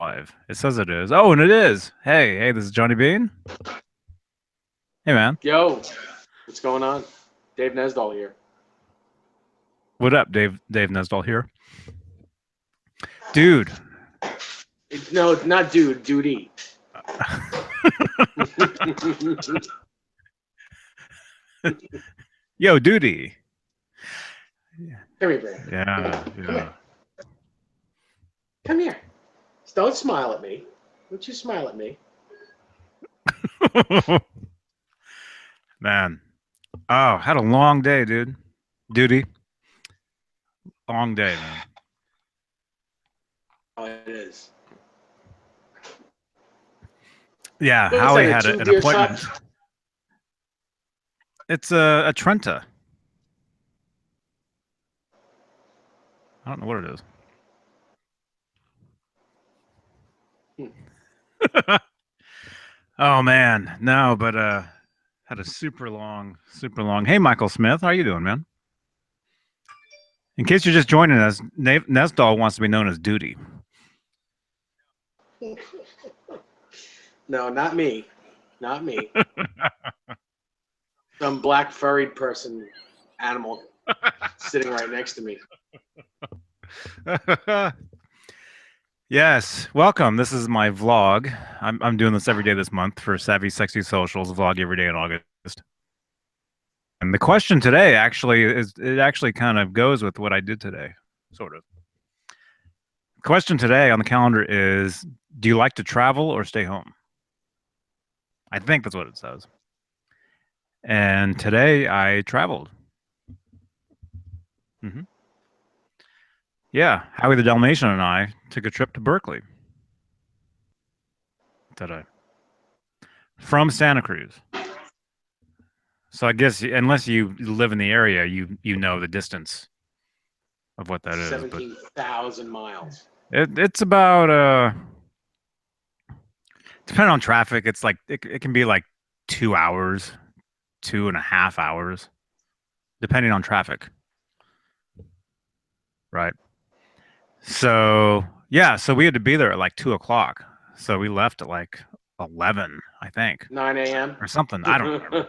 live. It says it is. Oh, and it is. Hey, this is Johnny Beane. Hey, man. Yo, what's going on? Dave Nesdall here. What up, Dave Nesdall here. Dude. No, not dude, duty. Yo, duty. Come here, Brad. Yeah. Come here. Don't smile at me. Don't you smile at me. Man. Oh, had a long day, dude. Duty. Long day, man. Oh, it is. Yeah, What was Howie that, had a an deer appointment. shot? It's a Trenta. I don't know what it is. Oh man, no, but had a super long. Hey, Michael Smith, how you doing, man? In case you're just joining us, Nesdall wants to be known as Duty. No, not me. Not me. Some black furried person, animal, sitting right next to me. Yes, welcome. This is my vlog. I'm doing this every day this month for Savvy Sexy Socials, vlog every day in August. And the question today actually kind of goes with what I did today, sort of. The question today on the calendar is, do you like to travel or stay home? I think that's what it says. And today I traveled. Yeah, Howie the Dalmatian and I took a trip to Berkeley today from Santa Cruz. So I guess unless you live in the area, you know the distance of what that is. 17,000 miles. It's about depending on traffic, it's like it can be like 2 hours, 2.5 hours, depending on traffic. Right. So yeah, so we had to be there at like 2:00. So we left at like 11, I think. 9 a.m. or something. I don't remember.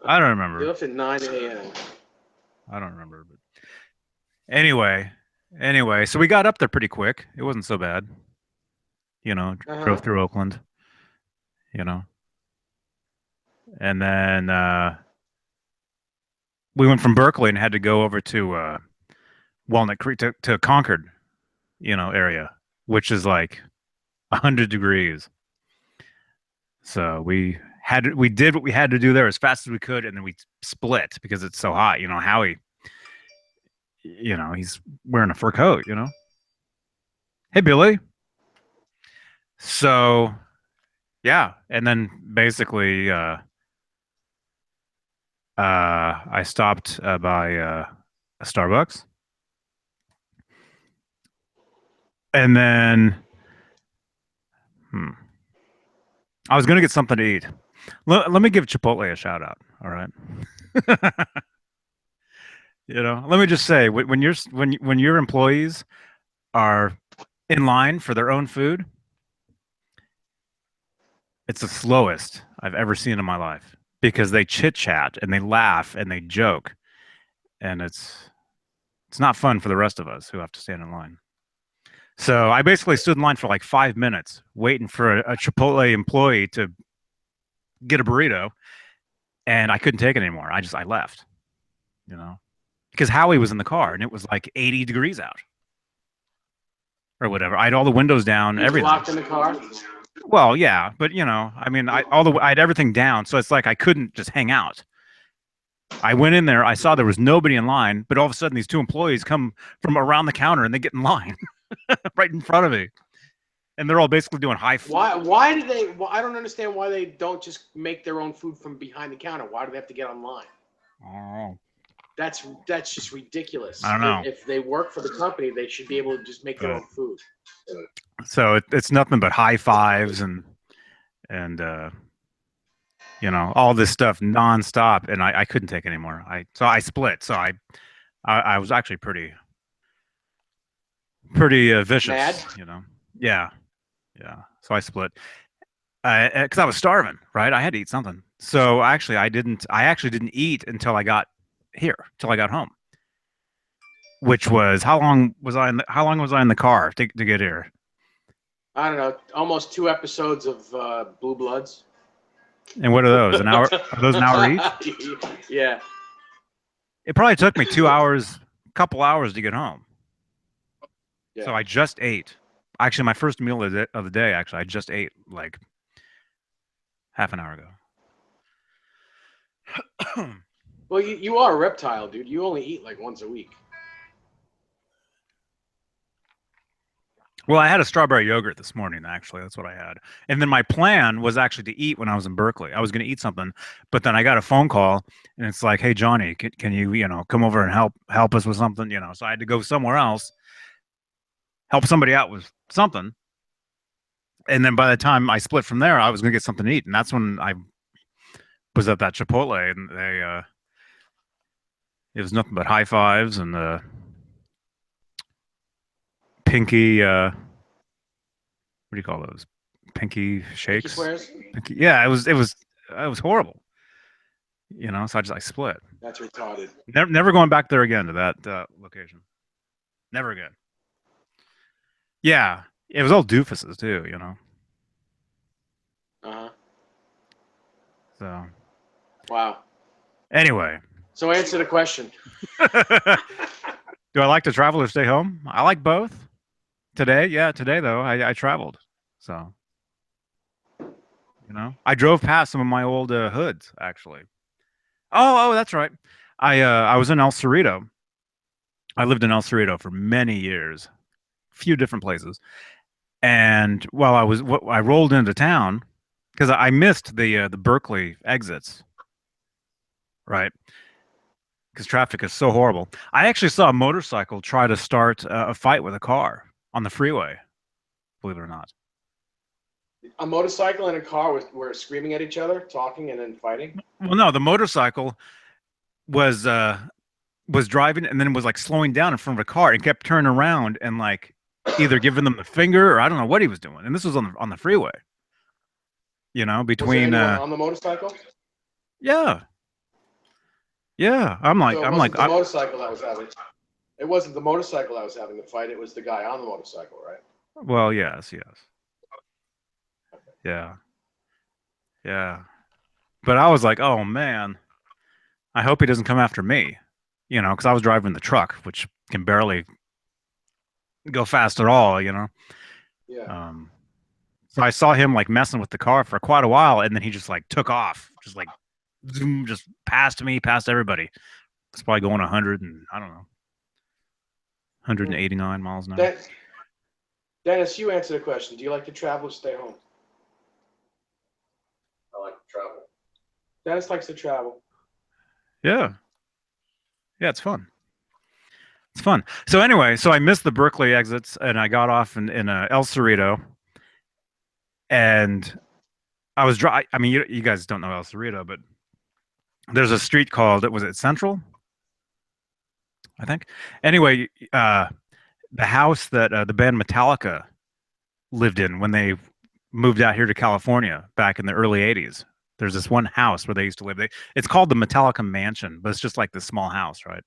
I don't remember. You left at 9 a.m. I don't remember. But anyway, so we got up there pretty quick. It wasn't so bad. Drove through Oakland. And then we went from Berkeley and had to go over to Walnut Creek to Concord, area, which is like 100 degrees. So we did what we had to do there as fast as we could, and then we split because it's so hot. Howie, he's wearing a fur coat, Hey, Billy. So, yeah. And then basically, I stopped by a Starbucks. And then, I was going to get something to eat. Let me give Chipotle a shout out. All right. Let me just say, when your employees are in line for their own food, it's the slowest I've ever seen in my life, because they chit chat and they laugh and they joke, and it's not fun for the rest of us who have to stand in line. So I basically stood in line for like 5 minutes waiting for a Chipotle employee to get a burrito, and I couldn't take it anymore. I left, because Howie was in the car and it was like 80 degrees out or whatever. I had all the windows down, everything. Locked in the car? Well, yeah, but I had everything down, so it's like I couldn't just hang out. I went in there, I saw there was nobody in line, but all of a sudden these two employees come from around the counter and they get in line right in front of me. And they're all basically doing high five. Why do they? Well, I don't understand why they don't just make their own food from behind the counter. Why do they have to get online? Oh. That's just ridiculous. I don't know. If they work for the company, they should be able to just make their own food. So it's nothing but high fives and all this stuff nonstop, and I couldn't take it anymore. So I split. So I was actually pretty vicious. Mad? Yeah, yeah. So I split. Because I was starving, right? I had to eat something. So actually, I didn't. I actually didn't eat until I got here, till I got home. Which was how long was I in the, how long was I in the car to get here? I don't know, almost 2 episodes of Blue Bloods. And what are those? An hour? Are those an hour each? Yeah. It probably took me 2 hours, couple hours to get home. So Yeah. I just ate. Actually, my first meal of the day. Actually, I just ate like half an hour ago. Well, you are a reptile, dude. You only eat like once a week. Well, I had a strawberry yogurt this morning, actually. That's what I had. And then my plan was actually to eat when I was in Berkeley. I was going to eat something, but then I got a phone call and it's like, "Hey, Johnny, can you, come over and help us with something?" So I had to go somewhere else, help somebody out with something. And then by the time I split from there, I was going to get something to eat. And that's when I was at that Chipotle and it was nothing but high fives and pinky, what do you call those? Pinky Pinky shakes? swears. Pinky, yeah, it was horrible. So I split. That's retarded. Never going back there again to that location. Never again. Yeah, it was all doofuses too. Uh huh. So Wow. anyway, So answer the question. do I like to travel or stay home? I like both. Today, yeah, today though, I traveled. So I drove past some of my old hoods actually. Oh, that's right. I was in El Cerrito. I lived in El Cerrito for many years, few different places. And while I rolled into town because I missed the Berkeley exits, right? Because traffic is so horrible. I actually saw a motorcycle try to start a fight with a car on the freeway. Believe it or not. A motorcycle and a car were screaming at each other, talking, and then fighting. Well, no, the motorcycle was uh, was driving and then was like slowing down in front of a car and kept turning around and like either giving them the finger or I don't know what he was doing. And this was on the freeway. Was there Between anyone on the motorcycle? yeah, yeah. I'm like So it I'm wasn't like the motorcycle that was having. It wasn't the motorcycle that was having the fight. It was the guy on the motorcycle, right? well, yes, yes. Yeah. Yeah. But I was like, "Oh man, I hope he doesn't come after me." Because I was driving the truck, which can barely go fast at all. Yeah. Um so I saw him like messing with the car for quite a while and then he just like took off, just like zoom, just past me, past everybody. It's probably going 100 and I don't know, Hmm. 189 miles an hour. Den- Dennis, you answer the question. Do you like to travel or stay home? I like to travel. Dennis likes to travel. Yeah. Yeah, it's fun. It's fun. So anyway, so I missed the Berkeley exits and I got off in El Cerrito and I was dry. I mean, you guys don't know El Cerrito, but there's a street called was it Central? I think. Anyway, the house that the band Metallica lived in when they moved out here to California back in the early '80s. There's this one house where they used to live. It's called the Metallica Mansion, but it's just like this small house, right?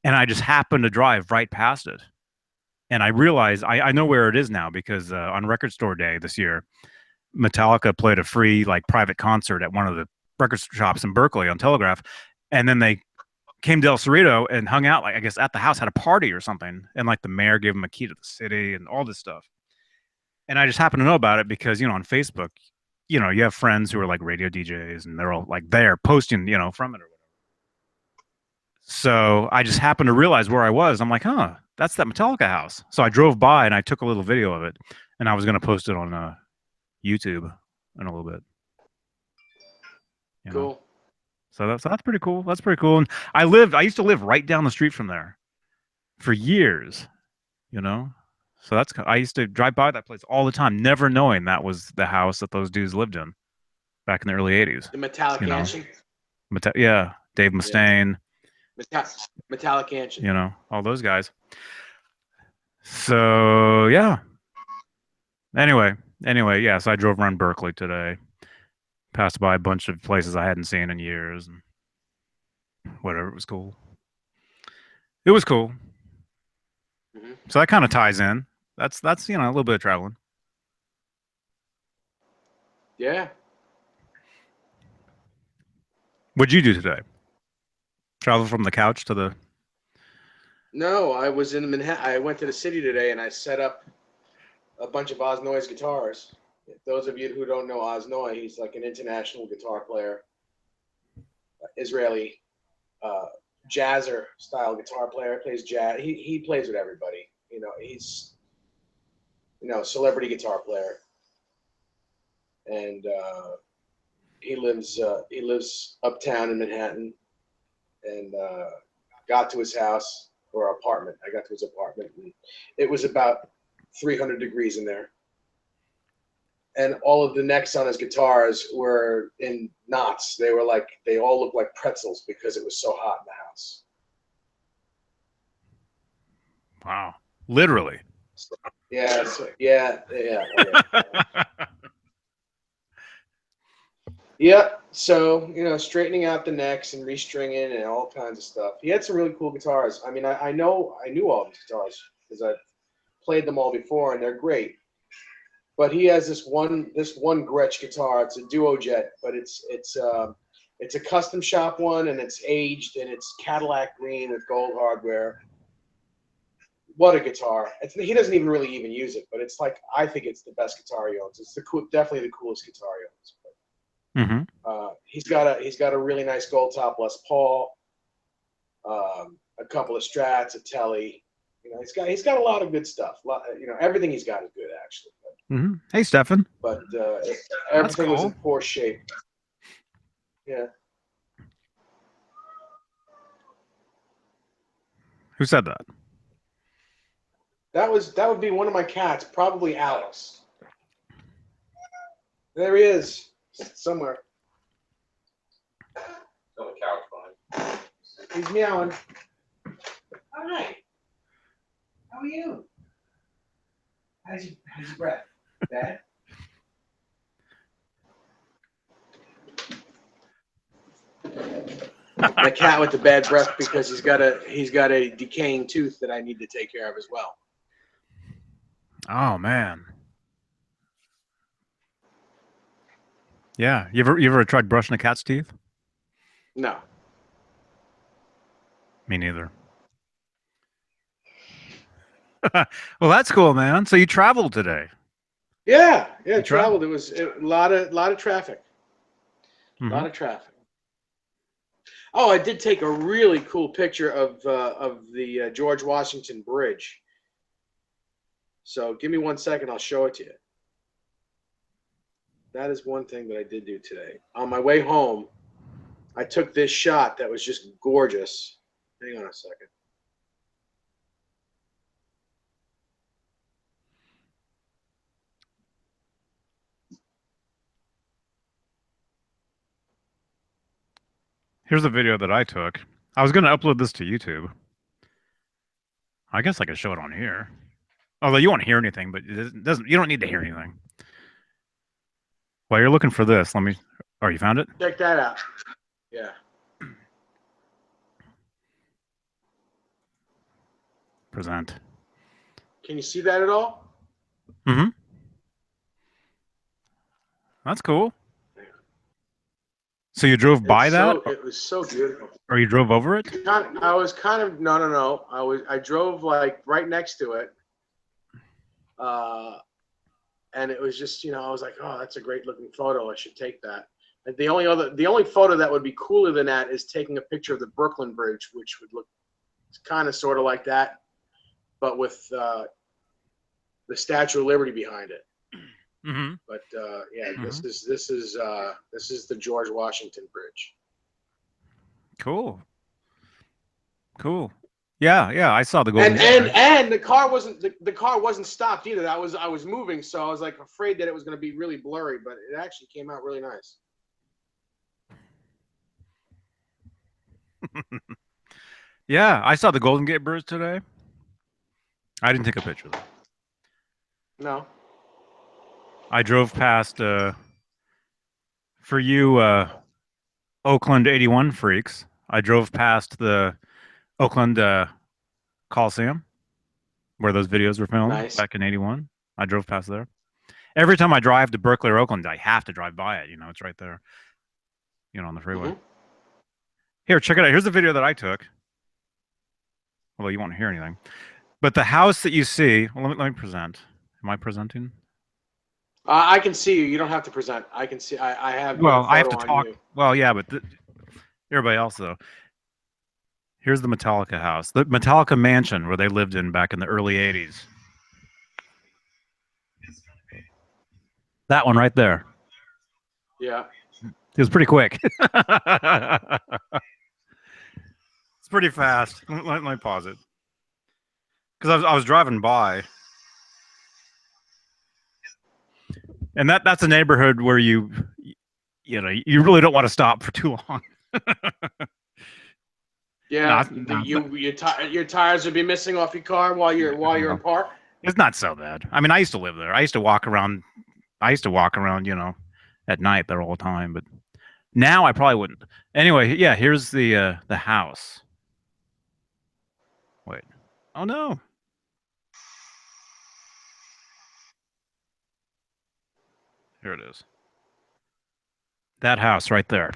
And I just happened to drive right past it, and I realized I know where it is now because on Record Store Day this year, Metallica played a free like private concert at one of the record shops in Berkeley on Telegraph, and then they came to El Cerrito and hung out like I guess at the house, had a party or something, and like the mayor gave them a key to the city and all this stuff. And I just happened to know about it because on Facebook, you have friends who are like radio DJs and they're all like there posting from it or whatever. So I just happened to realize where I was. I'm like, huh, that's that Metallica house. So I drove by and I took a little video of it, and I was going to post it on YouTube in a little bit. You know? Cool. So that's pretty cool. That's pretty cool. And I used to live right down the street from there for years, you know? So I used to drive by that place all the time, never knowing that was the house that those dudes lived in back in the early 80s. The Metallic You know? Mansion. Yeah, Dave Mustaine, Metallic Mansion. all those guys. So, yeah. Anyway, yes, I drove around Berkeley today. Passed by a bunch of places I hadn't seen in years, and whatever. It was cool. It was cool. Hmm. So that kind of ties in. That's a little bit of traveling. Yeah. What'd you do today? Travel from the couch to the. No, I was in Manhattan. I went to the city today and I set up a bunch of Oz Noise guitars. Those of you who don't know Oz Noise, he's like an international guitar player, Israeli uh, jazzer style guitar player. Plays jazz. He plays with everybody. He's celebrity guitar player, and he lives uptown in Manhattan, and got to his house or apartment. I got to his apartment, and it was about 300 degrees in there, and all of the necks on his guitars were in knots. They all looked like pretzels because it was so hot in the house. Wow, literally. So, yeah, yeah, oh yeah. Yeah, so straightening out the necks and restringing and all kinds of stuff. He had some really cool guitars. I mean, I knew all these guitars because I've played them all before, and they're great. But he has this one Gretsch guitar. It's a Duo Jet, but it's a custom shop one, and it's aged, and it's Cadillac green with gold hardware. What a guitar! He doesn't even use it, but it's like I think it's the best guitar he owns. It's definitely the coolest guitar he owns. Hmm. He's got a really nice gold top Les Paul, a couple of Strats, a Telly. He's got a lot of good stuff. Everything he's got is good actually. Hmm. Hey, Stefan. But That's everything was in cool. poor shape. Yeah, Who said that? that would be one of my cats, probably Alex. There he is, somewhere. On the couch behind. He's meowing. Hi. How are you? How's your breath? Bad? My cat with the bad breath because he's got a decaying tooth that I need to take care of as well. Oh man. Yeah. You ever tried brushing a cat's teeth? No. Me neither. Well, that's cool, man. So you traveled today. Yeah, You traveled. traveled. It was a lot of traffic. A Hmm. lot of traffic. Oh, I did take a really cool picture of the George Washington Bridge. So give me 1 second, I'll show it to you. That is one thing that I did do today. On my way home, I took this shot that was just gorgeous. Hang on a second. Here's a video that I took. I was going to upload this to YouTube. I guess I could show it on here. Although you won't hear anything, but it doesn't. You don't need to hear anything. While you're looking for this, let me. Oh, you found it? Check that out. Yeah. Present. Can you see that at all? Mm-hmm. That's cool. So you drove by that, It was so beautiful. or you drove over it? I was kind of no. I drove like right next to it, and it was just I was like, oh, that's a great looking photo. I should take that. And the only photo that would be cooler than that is taking a picture of the Brooklyn Bridge, which would look kind of sort of like that, but with the Statue of Liberty behind it. Mm-hmm. But yeah, Mm-hmm. this is the George Washington Bridge. Cool. Cool. Yeah. I saw the Golden And Gate Bridge. and the car wasn't stopped either. I was moving, so I was like afraid that it was going to be really blurry, but it actually came out really nice. Yeah, I saw the Golden Gate Bridge today. I didn't take a picture though. No. I drove past for you Oakland 81 freaks. I drove past the Oakland Coliseum where those videos were filmed Nice. back in 81. I drove past there. Every time I drive to Berkeley or Oakland, I have to drive by it. You know, it's right there, you know, on the freeway. Mhm. Here, check it out. Here's the video that I took. Well, you won't hear anything. But the house that you see, well, let me present. Am I presenting? I can see you. You don't have to present. I can see. I have your Well, I have photo to on talk. you. Well, yeah, but everybody else, though. Here's the Metallica house, the Metallica mansion where they lived in back in the early 80s. That one right there. Yeah. It was pretty quick. It's pretty fast. Let me pause it. Because I was driving by. And that's a neighborhood where you know, you really don't want to stop for too long. Yeah. No, Your tires would be missing off your car while you're in park. it's not so bad. I mean, I used to live there. I used to walk around, you know, at night there all the time, but now I probably wouldn't. Anyway, yeah, here's the house. Wait. Oh no. Here it is. That house right there.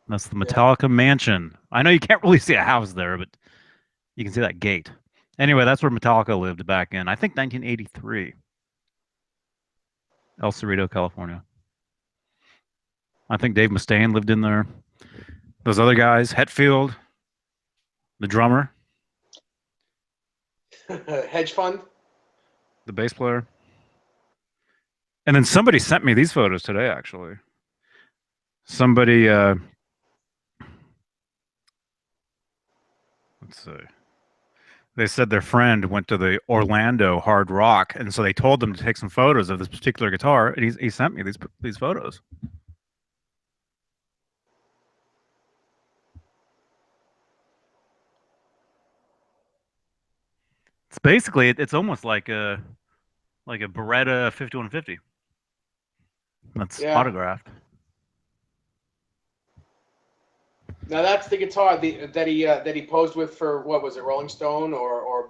That's the Metallica mansion. I know you can't really see a house there, but you can see that gate. Anyway, that's where Metallica lived back in, I think, 1983. El Cerrito, California. I think Dave Mustaine lived in there. Those other guys, Hetfield, the drummer, Hedge fund. the bass player. And then somebody sent me these photos today, actually. Somebody, let's see. They said their friend went to the Orlando Hard Rock, and so they told them to take some photos of this particular guitar, and he sent me these photos. It's basically it's almost like a Beretta 5150. That's autographed. Now that's the guitar that he posed with for, what was it, Rolling Stone or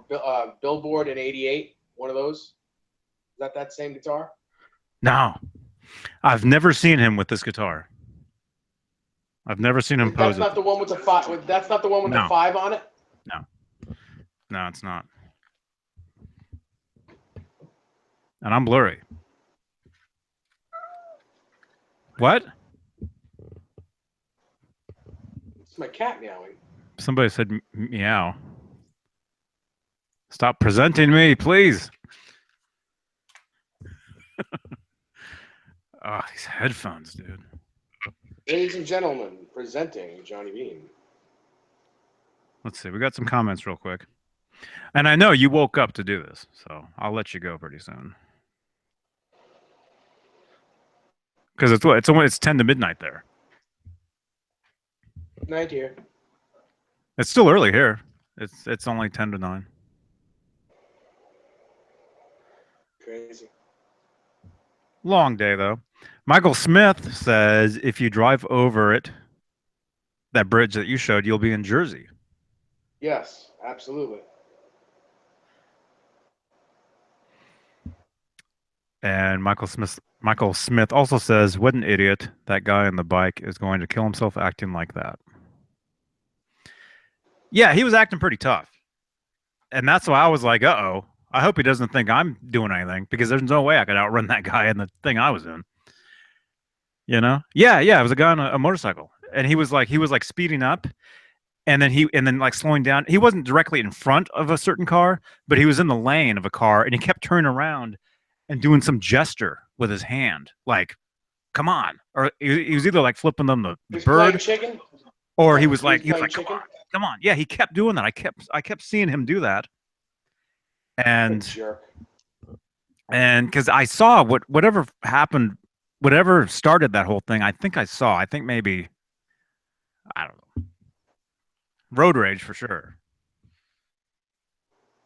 Billboard in '88? One of those. Is that same guitar? No, I've never seen him with this guitar. I've never seen him pose. That's not the one with the five. That's not the one with the 5 on it. No, it's not. And I'm blurry. What? It's my cat meowing. Somebody said meow. Stop presenting me, please. Oh, these headphones, dude. Ladies and gentlemen, presenting Johnny Beane. Let's see. We got some comments real quick. And I know you woke up to do this, so I'll let you go pretty soon. Because it's 10 to midnight there. Night here. It's still early here. It's only 10 to 9. Crazy. Long day though. Michael Smith says if you drive over it, that bridge that you showed, you'll be in Jersey. Yes, absolutely. And Michael Smith also says, what an idiot. That guy on the bike is going to kill himself acting like that. Yeah, he was acting pretty tough. And that's why I was like, uh-oh. I hope he doesn't think I'm doing anything, because there's no way I could outrun that guy in the thing I was in. You know? Yeah, it was a guy on a motorcycle. And he was like speeding up, and then like slowing down. He wasn't directly in front of a certain car, but he was in the lane of a car, and he kept turning around and doing some gesture with his hand, like, come on. Or he was either like flipping them the bird, chicken, or he was like, chicken. come on. Yeah, he kept doing that. I kept seeing him do that. And jerk. And because I saw whatever happened, whatever started that whole thing, I think maybe, I don't know, road rage for sure.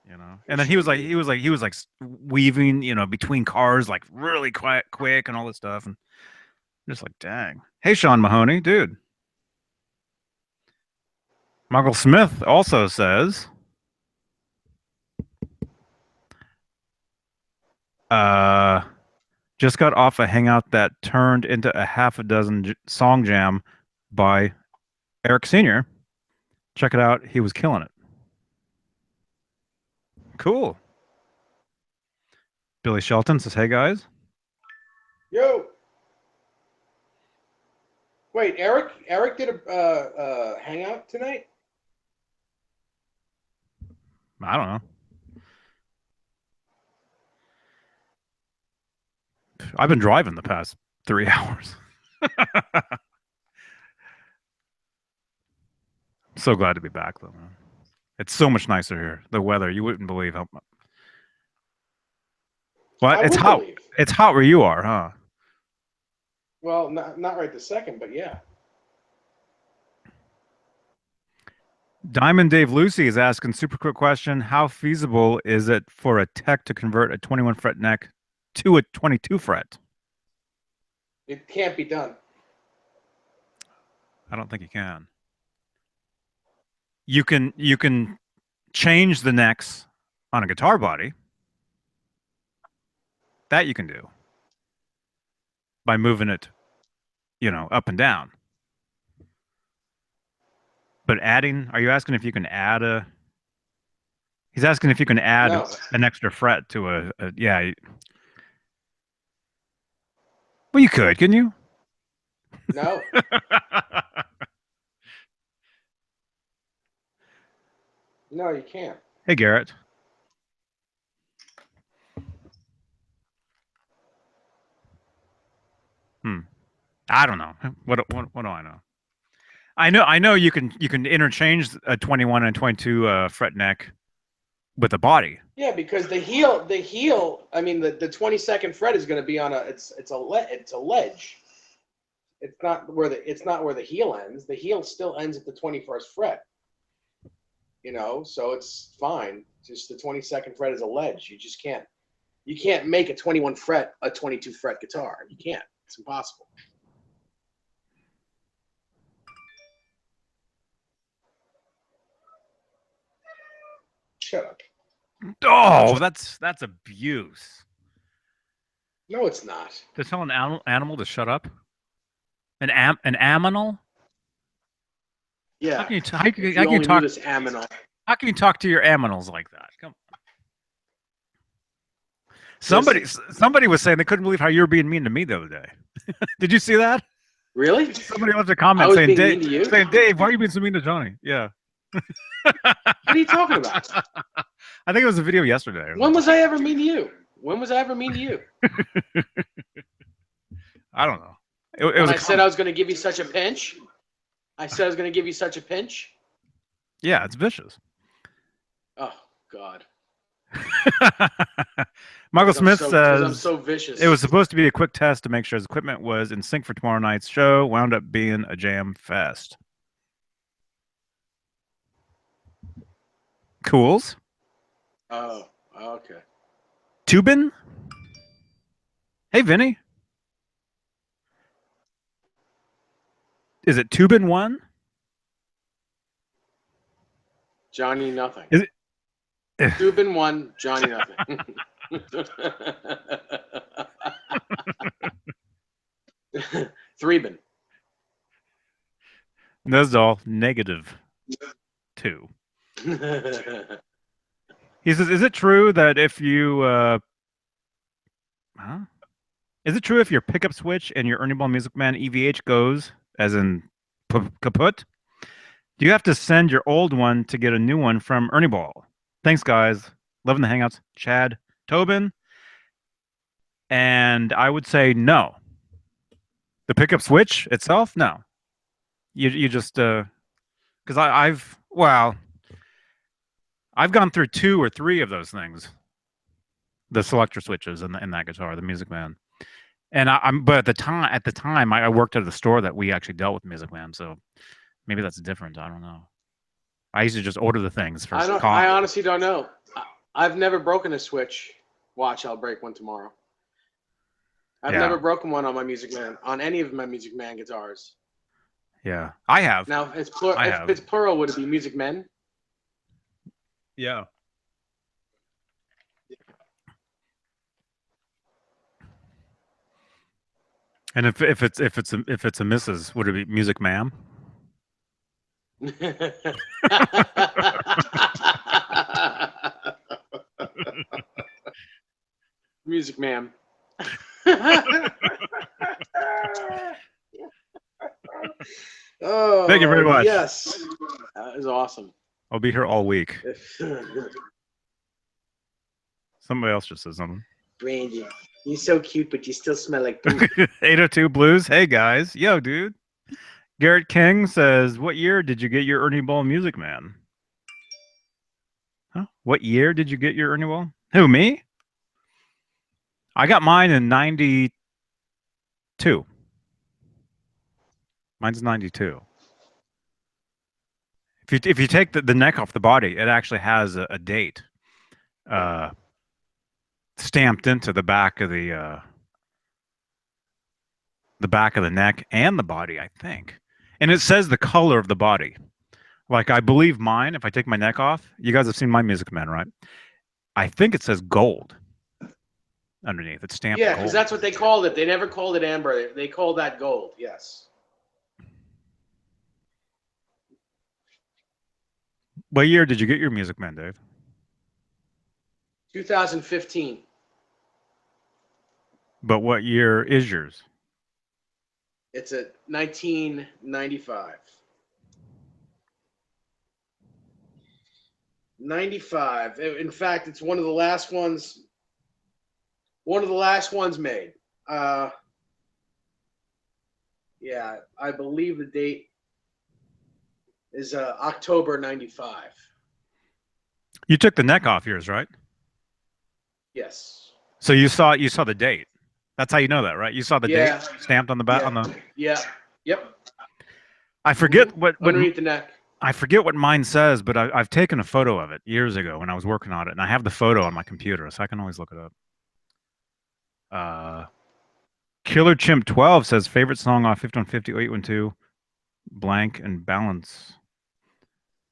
you know. And then he was like weaving, you know, between cars like really quick and all this stuff, and just like, dang. Hey, Sean Mahoney, dude. Michael Smith also says, just got off a hangout that turned into a half a dozen song jam by Eric Sr. Check it out. He was killing it. Cool. Billy Shelton says, hey, guys. Yo. Wait, Eric did a hangout tonight? I don't know. I've been driving the past 3 hours. So glad to be back, though, man. It's so much nicer here. The weather, you wouldn't believe how much. Well, it's hot. Believe. It's hot where you are, huh? Well, not right this second, but yeah. Diamond Dave Lucy is asking, super quick question. How feasible is it for a tech to convert a 21 fret neck to a 22 fret? It can't be done. I don't think you can. You can change the necks on a guitar body. That you can do by moving it, you know, up and down. But adding, are you asking if you can add a? He's asking if you can add an extra fret to a yeah. Well, you could, couldn't you? No. No, you can't. Hey, Garrett. I don't know. What do I know? I know you can interchange a 21 and 22 fret neck with the body. Yeah, because the heel. I mean, the 22nd fret is going to be on a. It's a ledge. It's not where the heel ends. The heel still ends at the 21st fret. You know, so it's fine. Just the 22nd fret is a ledge. You just can't. You can't make a 21 fret a 22 fret guitar. You can't. It's impossible. Shut up. Oh, that's abuse. No, it's not. To tell an animal to shut up? An aminal? Yeah. How can you talk? This aminal. How can you talk to your aminals like that? Come on. Somebody was saying they couldn't believe how you were being mean to me the other day. Did you see that? Really? Somebody left a comment saying, Dave, why are you being so mean to Johnny? Yeah. What are you talking about? I think it was a video yesterday. When was I ever mean to you? When was I ever mean to you? I don't know. I said I was going to give you such a pinch. I said I was going to give you such a pinch. Yeah, it's vicious. Oh, God. Michael Smith says, I'm so vicious. It was supposed to be a quick test to make sure his equipment was in sync for tomorrow night's show. Wound up being a jam fest. Cools. Oh, okay. Tubin? Hey, Vinny. Is it Tubin 1? Johnny nothing. Is it? Tubin 1, Johnny nothing. Threebin. Nesdal -2. He says, is it true that if you is it true if your pickup switch and your Ernie Ball Music Man EVH goes, as in kaput, do you have to send your old one to get a new one from Ernie Ball? Thanks, guys. Loving the hangouts. Chad Tobin. And I would say no. The pickup switch itself, no. You just because I've gone through 2 or 3 of those things, the selector switches in that guitar, the Music Man, and but at the time I worked at a store that we actually dealt with Music Man, so maybe that's different. I don't know. I used to just order the things for. I honestly don't know. I've never broken a Switch. Watch, I'll break one tomorrow. I've Yeah. never broken one on my Music Man, on any of my Music Man guitars. Yeah, I have. Now, if have. it's plural, would it be Music Men? Yeah. And if it's a Mrs., would it be Music Ma'am? Music Man. Oh, Thank you very much. Yes, that is awesome. I'll be here all week. Somebody else just said something. Brandon, you're so cute, but you still smell like poop. 802 Blues. Hey guys. Yo, dude. Garrett King says, "What year did you get your Ernie Ball Music Man?" Huh? What year did you get your Ernie Ball? Who, me? I got mine in 92. Mine's 92. If you take the neck off the body, it actually has a date stamped into the back of the neck and the body, I think. And it says the color of the body. Like, I believe mine, if I take my neck off, you guys have seen my Music Man, right? I think it says gold underneath. It's stamped Yeah, gold. because that's what they called it. They never called it amber. They called that gold. Yes. What year did you get your Music Man, Dave? 2015. But what year is yours? It's a 1995. 95. In fact, it's one of the last ones. One of the last ones made. Yeah, I believe the date is October 95. You took the neck off yours, right? Yes. So you saw the date. That's how you know that, right? You saw the Yeah. date stamped on the back on the. Yeah. Yep. I forget what Underneath the neck. I forget what mine says, but I've taken a photo of it years ago when I was working on it, and I have the photo on my computer, so I can always look it up. Killer Chimp 12 says favorite song off 5150 812 blank and balance.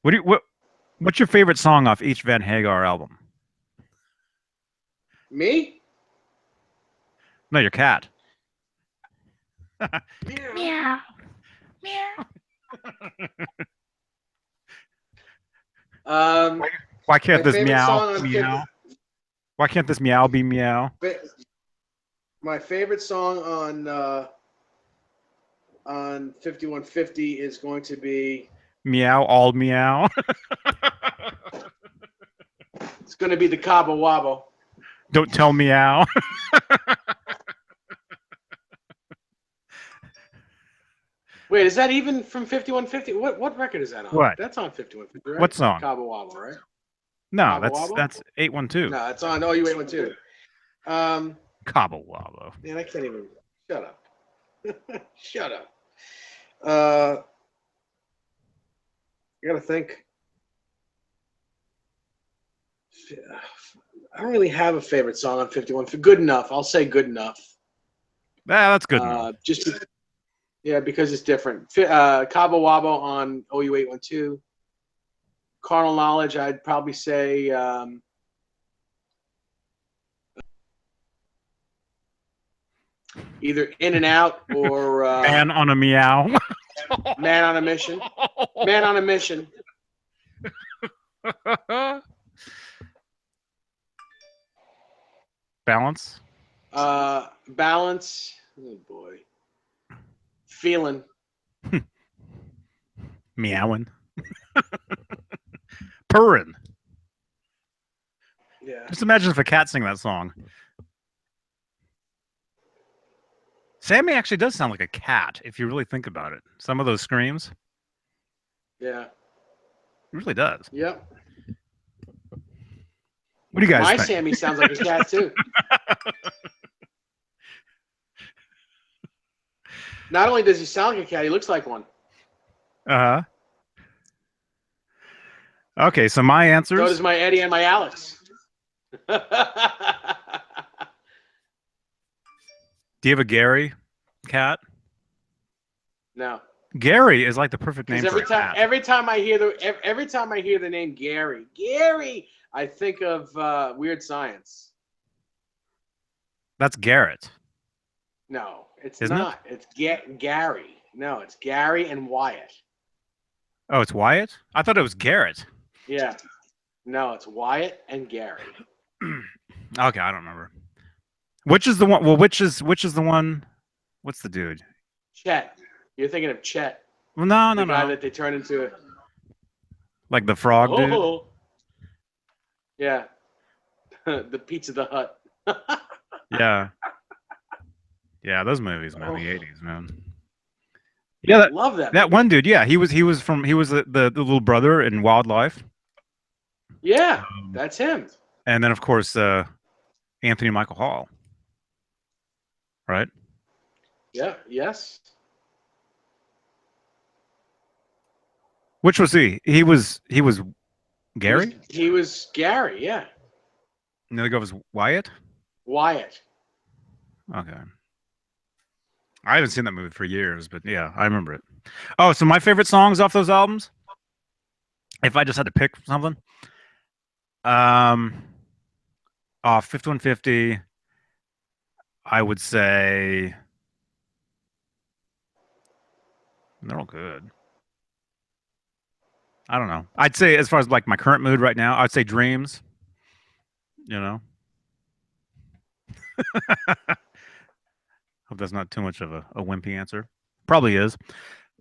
What's your favorite song off each Van Hagar album? Me? No, your cat. Meow. Why can't My this favorite meow song on meow? Why can't this meow be meow? My favorite song on 5150 is going to be Meow, all meow. it's going to be the Cabo Wabo. Don't tell meow. Wait, is that even from 5150? What record is that on? What? That's on 5150, right? What song? Cabo Wabo, right? No, Cabo Wabo? that's 812. No, it's on OU 812. Cabo Wabo. Man, I can't even. Shut up. Shut up. I gotta think. I don't really have a favorite song on 51. Good enough. I'll say good enough. Yeah, that's good enough. Because it's different. Cabo Wabo on OU 812. Carnal Knowledge, I'd probably say. Either In and Out or Man on a meow. Man on a Mission. Man on a Mission. Balance. Balance. Oh boy. Feeling. Meowing. Purring. Yeah. Just imagine if a cat sang that song. Sammy actually does sound like a cat if you really think about it. Some of those screams. Yeah. It really does. Yep. What do you guys My think? Sammy sounds like a cat too. Not only does he sound like a cat, he looks like one. Uh-huh. Okay, so my answers. So does my Eddie and my Alex. Do you have a Gary cat? No, Gary is like the perfect name because for a cat. every time I hear the name Gary, I think of Weird Science. That's Garrett, No, it's isn't it? not. It's Gary. No, it's Gary and Wyatt. Oh, it's Wyatt? I thought it was Garrett. Yeah. No, it's Wyatt and Gary. Okay, I don't remember. Which is the one? Well, which is the one? What's the dude? Chet. You're thinking of Chet. Well, no, The guy no. that they turn into. Like the frog dude. Oh. Yeah. The Pizza the Hut. Yeah. Yeah, those movies, man, the '80s, man. Yeah, Love that. that one dude. Yeah, he was the little brother in Wildlife. Yeah, that's him. And then of course Anthony Michael Hall. Right? Yeah. Yes. Which was he? He was Gary? He was Gary. Yeah. And the other guy was Wyatt? Wyatt. Okay. I haven't seen that movie for years, but yeah, I remember it. Oh, so my favorite songs off those albums? If I just had to pick something, off 5150, I would say they're all good. I don't know. I'd say as far as like my current mood right now, I'd say Dreams. You know. Hope that's not too much of a wimpy answer. Probably is.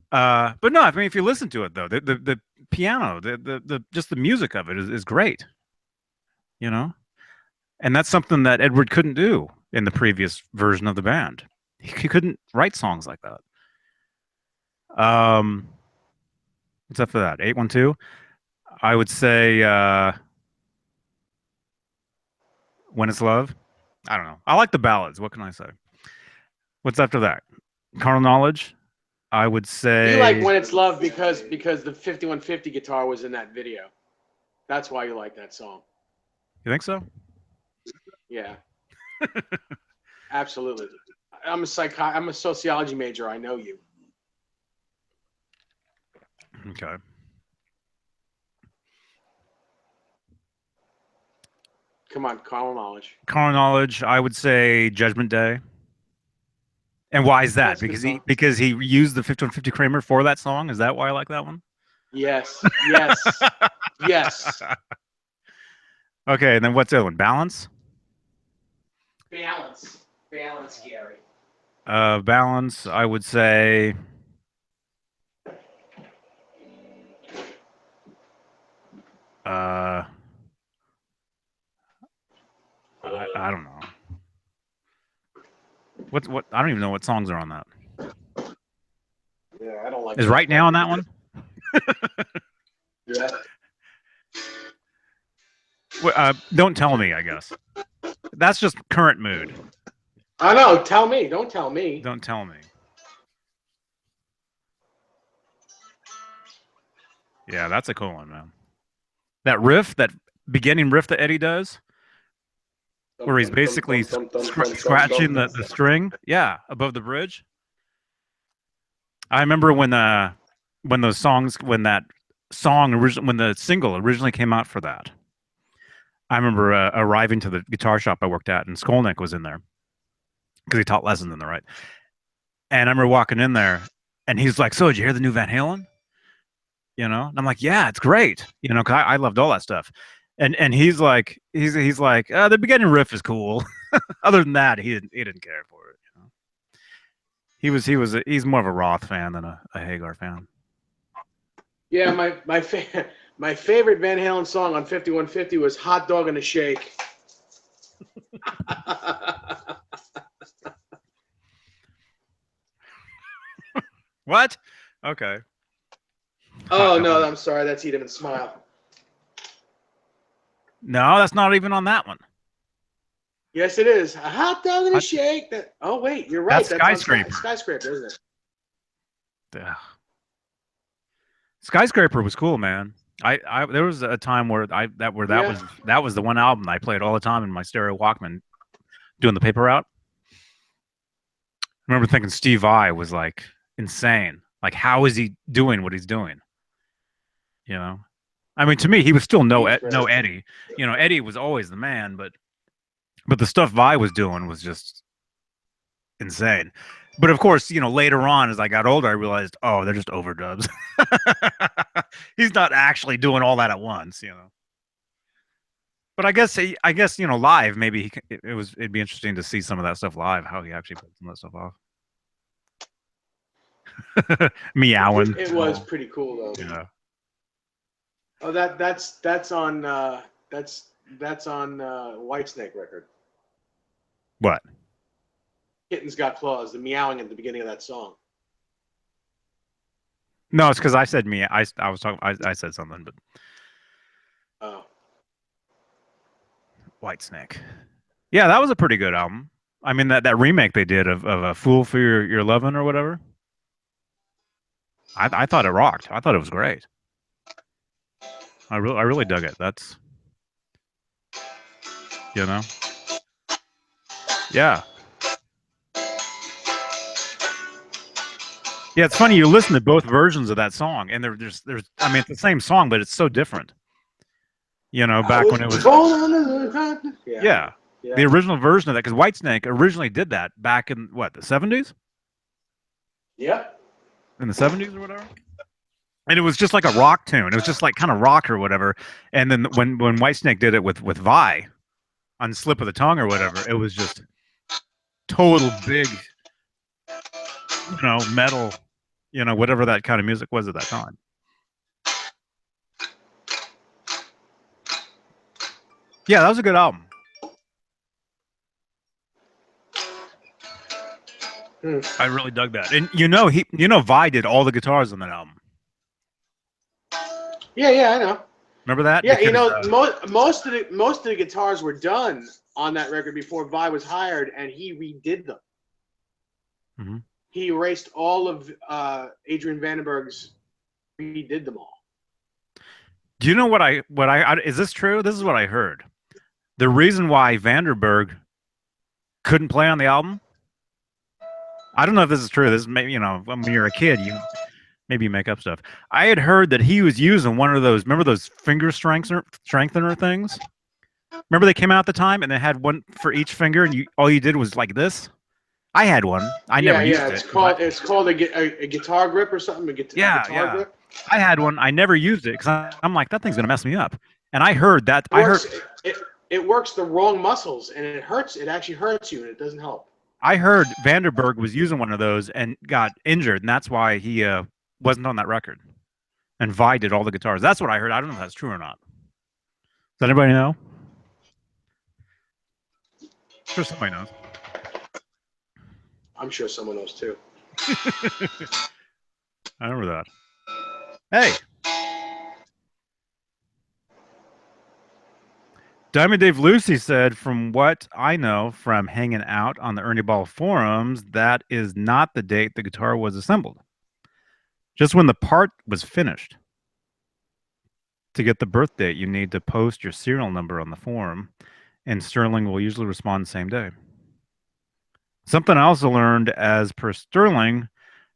But no, I mean, if you listen to it though, the piano, the just the music of it is great. You know, and that's something that Edward couldn't do in the previous version of the band. He couldn't write songs like that. What's up for that? 812. I would say When It's Love. I don't know. I like the ballads. What can I say? What's after that? Carnal Knowledge. I would say You like When It's Love because the 5150 guitar was in that video. That's why you like that song. You think so? Yeah. Absolutely. I'm a sociology major. I know you. Okay. Come on, Carnal Knowledge. Carnal Knowledge. I would say Judgment Day. And why is that? That's a good Because song. he used the 5150 Kramer for that song. Is that why I like that one? Yes. Yes. Yes. Okay, and then what's the other one? Balance. Balance, Gary. Balance. I would say. I don't know. What? I don't even know what songs are on that. Yeah, I don't like. Is Right Now on that one? Yeah. Don't tell me. I guess that's just current mood. I know. Tell me. Don't tell me. Don't tell me. Yeah, that's a cool one, man. That riff, that beginning riff that Eddie does, where he's basically scratching the string, yeah, above the bridge. I remember when that when the single originally came out for that. I remember arriving to the guitar shop I worked at, and Skolnick was in there because he taught lessons in there, right? And I remember walking in there, and he's like, "So, did you hear the new Van Halen?" You know, and I'm like, "Yeah, it's great." You know, because I loved all that stuff. And he's like, the beginning riff is cool. Other than that, he didn't care for it. You know? He's more of a Roth fan than a Hagar fan. Yeah, my favorite Van Halen song on 5150 was "Hot Dog and a Shake." What? Okay. Oh no, I'm sorry. That's Eat 'Em and Smile. No, that's not even on that one. Yes, it is. A hot dog and a shake. Oh wait, you're right. That's Skyscraper. Skyscraper, isn't it? Ugh. Skyscraper was cool, man. I there was a time where Yeah. that was the one album I played all the time in my stereo Walkman doing the paper route. I remember thinking Steve Vai was like insane. Like, how is he doing what he's doing? You know, I mean, to me, he was still He's great. no Eddie. You know, Eddie was always the man, but the stuff Vi was doing was just insane. But of course, you know, later on as I got older, I realized, oh, they're just overdubs. He's not actually doing all that at once, you know. But I guess you know, live maybe it'd be interesting to see some of that stuff live, how he actually put some of that stuff off. Meowing. It was pretty cool though. Yeah. Oh, that's on that's on Whitesnake record. What? Kitten's Got Claws. The meowing at the beginning of that song. No, it's because I said me. I was talking. I said something, but Oh. Whitesnake. Yeah, that was a pretty good album. I mean that remake they did of a Fool for Your Lovin' or whatever. I thought it rocked. I thought it was great. I really dug it. That's you know. Yeah. Yeah, it's funny. You listen to both versions of that song, and there's I mean, it's the same song, but it's so different. You know, back when it was yeah, Yeah. the original version of that, because Whitesnake originally did that back in what, the 70s, Yeah. in the 70s or whatever. And it was just like a rock tune. It was just like kind of rock or whatever. And then when Whitesnake did it with Vi on Slip of the Tongue or whatever, it was just total big, you know, metal, you know, whatever that kind of music was at that time. Yeah, that was a good album. I really dug that. And you know, Vi did all the guitars on that album. Yeah, I know. Remember that? Yeah, Because, you know, most of the guitars were done on that record before Vi was hired, and he redid them. Mm-hmm. He erased all of Adrian Vandenberg's, redid them all. Do you know what I is this true? This is what I heard. The reason why Vanderberg couldn't play on the album, I don't know if this is true. This is maybe, you know, when you're a kid, you make up stuff. I had heard that he was using one of those. Remember those finger strengthener things? Remember they came out at the time and they had one for each finger, and all you did was like this. I had one. I never used it. It's called a guitar grip or something. Guitar grip. I had one. I never used it because I'm like, that thing's gonna mess me up. And I heard that. It works the wrong muscles and it hurts. It actually hurts you and it doesn't help. I heard Vanderberg was using one of those and got injured, and that's why he wasn't on that record. And Vi did all the guitars. That's what I heard. I don't know if that's true or not. Does anybody know? Sure, somebody knows. I'm sure someone knows too. I remember that. Hey. Diamond Dave Lucy said, from what I know from hanging out on the Ernie Ball forums, that is not the date the guitar was assembled. Just when the part was finished. To get the birth date, you need to post your serial number on the forum, and Sterling will usually respond the same day. Something I also learned, as per Sterling,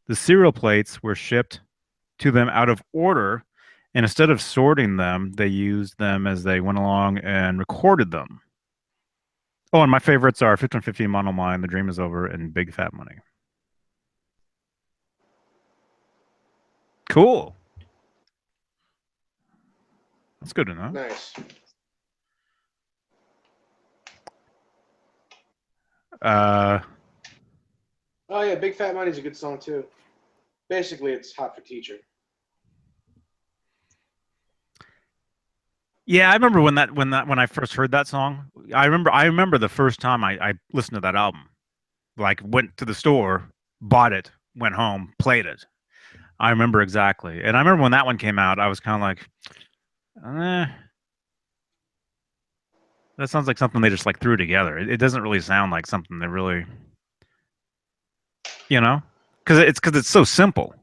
the serial plates were shipped to them out of order, and instead of sorting them, they used them as they went along and recorded them. Oh, and my favorites are 1515 Mono Mine, The Dream Is Over, and Big Fat Money. Cool. That's good to know. Nice. Oh yeah, Big Fat Money's a good song too. Basically, it's Hot for Teacher. Yeah, I remember when I first heard that song. I remember the first time I listened to that album. Like, went to the store, bought it, went home, played it. I remember exactly. And I remember when that one came out, I was kind of like, that sounds like something they just like threw together. It doesn't really sound like something they really, you know, because it's so simple.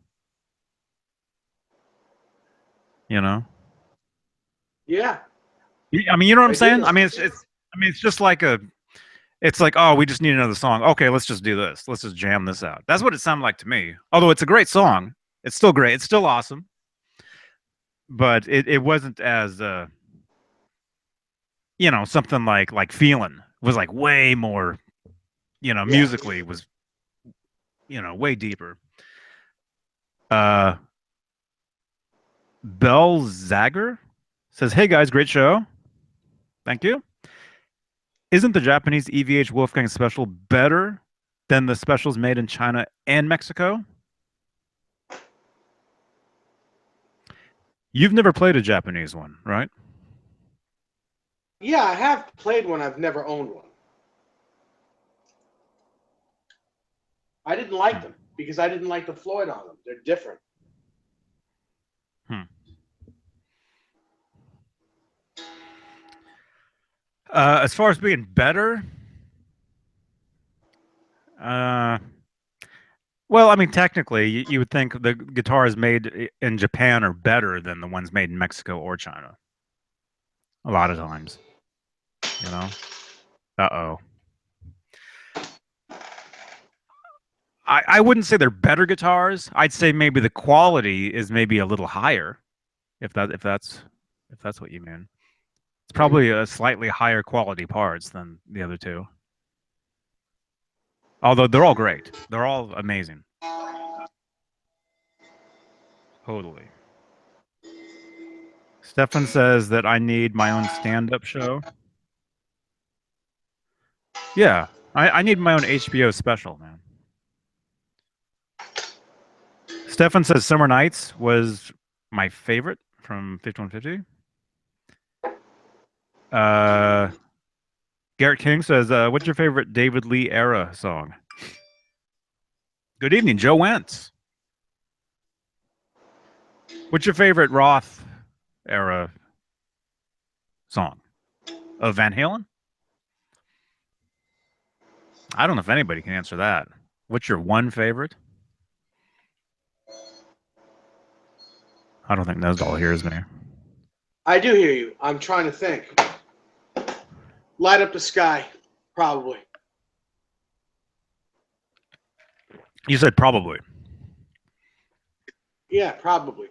You know, Yeah. I mean, you know what I'm I saying? do. I mean, it's just like it's like, oh, we just need another song. Okay, let's just do this. Let's just jam this out. That's what it sounded like to me. Although it's a great song, it's still great. It's still awesome, but it wasn't as something like Feelin' was like way more, Yeah. musically was, way deeper. Uh, Bell Zagger says, "Hey guys, great show. Thank you. Isn't the Japanese EVH Wolfgang special better than the specials made in China and Mexico?" You've never played a Japanese one, right? Yeah, I have played one. I've never owned one. I didn't like them because I didn't like the Floyd on them. They're different. Hmm. As far as being better, uh, well, I mean, technically, you would think the guitars made in Japan are better than the ones made in Mexico or China. A lot of times, you know. Uh-oh. I wouldn't say they're better guitars. I'd say maybe the quality is maybe a little higher, if that's what you mean. It's probably a slightly higher quality parts than the other two. Although they're all great. They're all amazing. Totally. Stefan says that I need my own stand-up show. Yeah, I need my own HBO special, man. Stefan says Summer Nights was my favorite from 5150. Garrett King says, what's your favorite David Lee era song? Good evening, Joe Wentz. What's your favorite Roth era song? Of Van Halen? I don't know if anybody can answer that. What's your one favorite? I don't think Nesdall hears me. I do hear you. I'm trying to think. Light Up the Sky, probably. You said probably. Yeah, probably.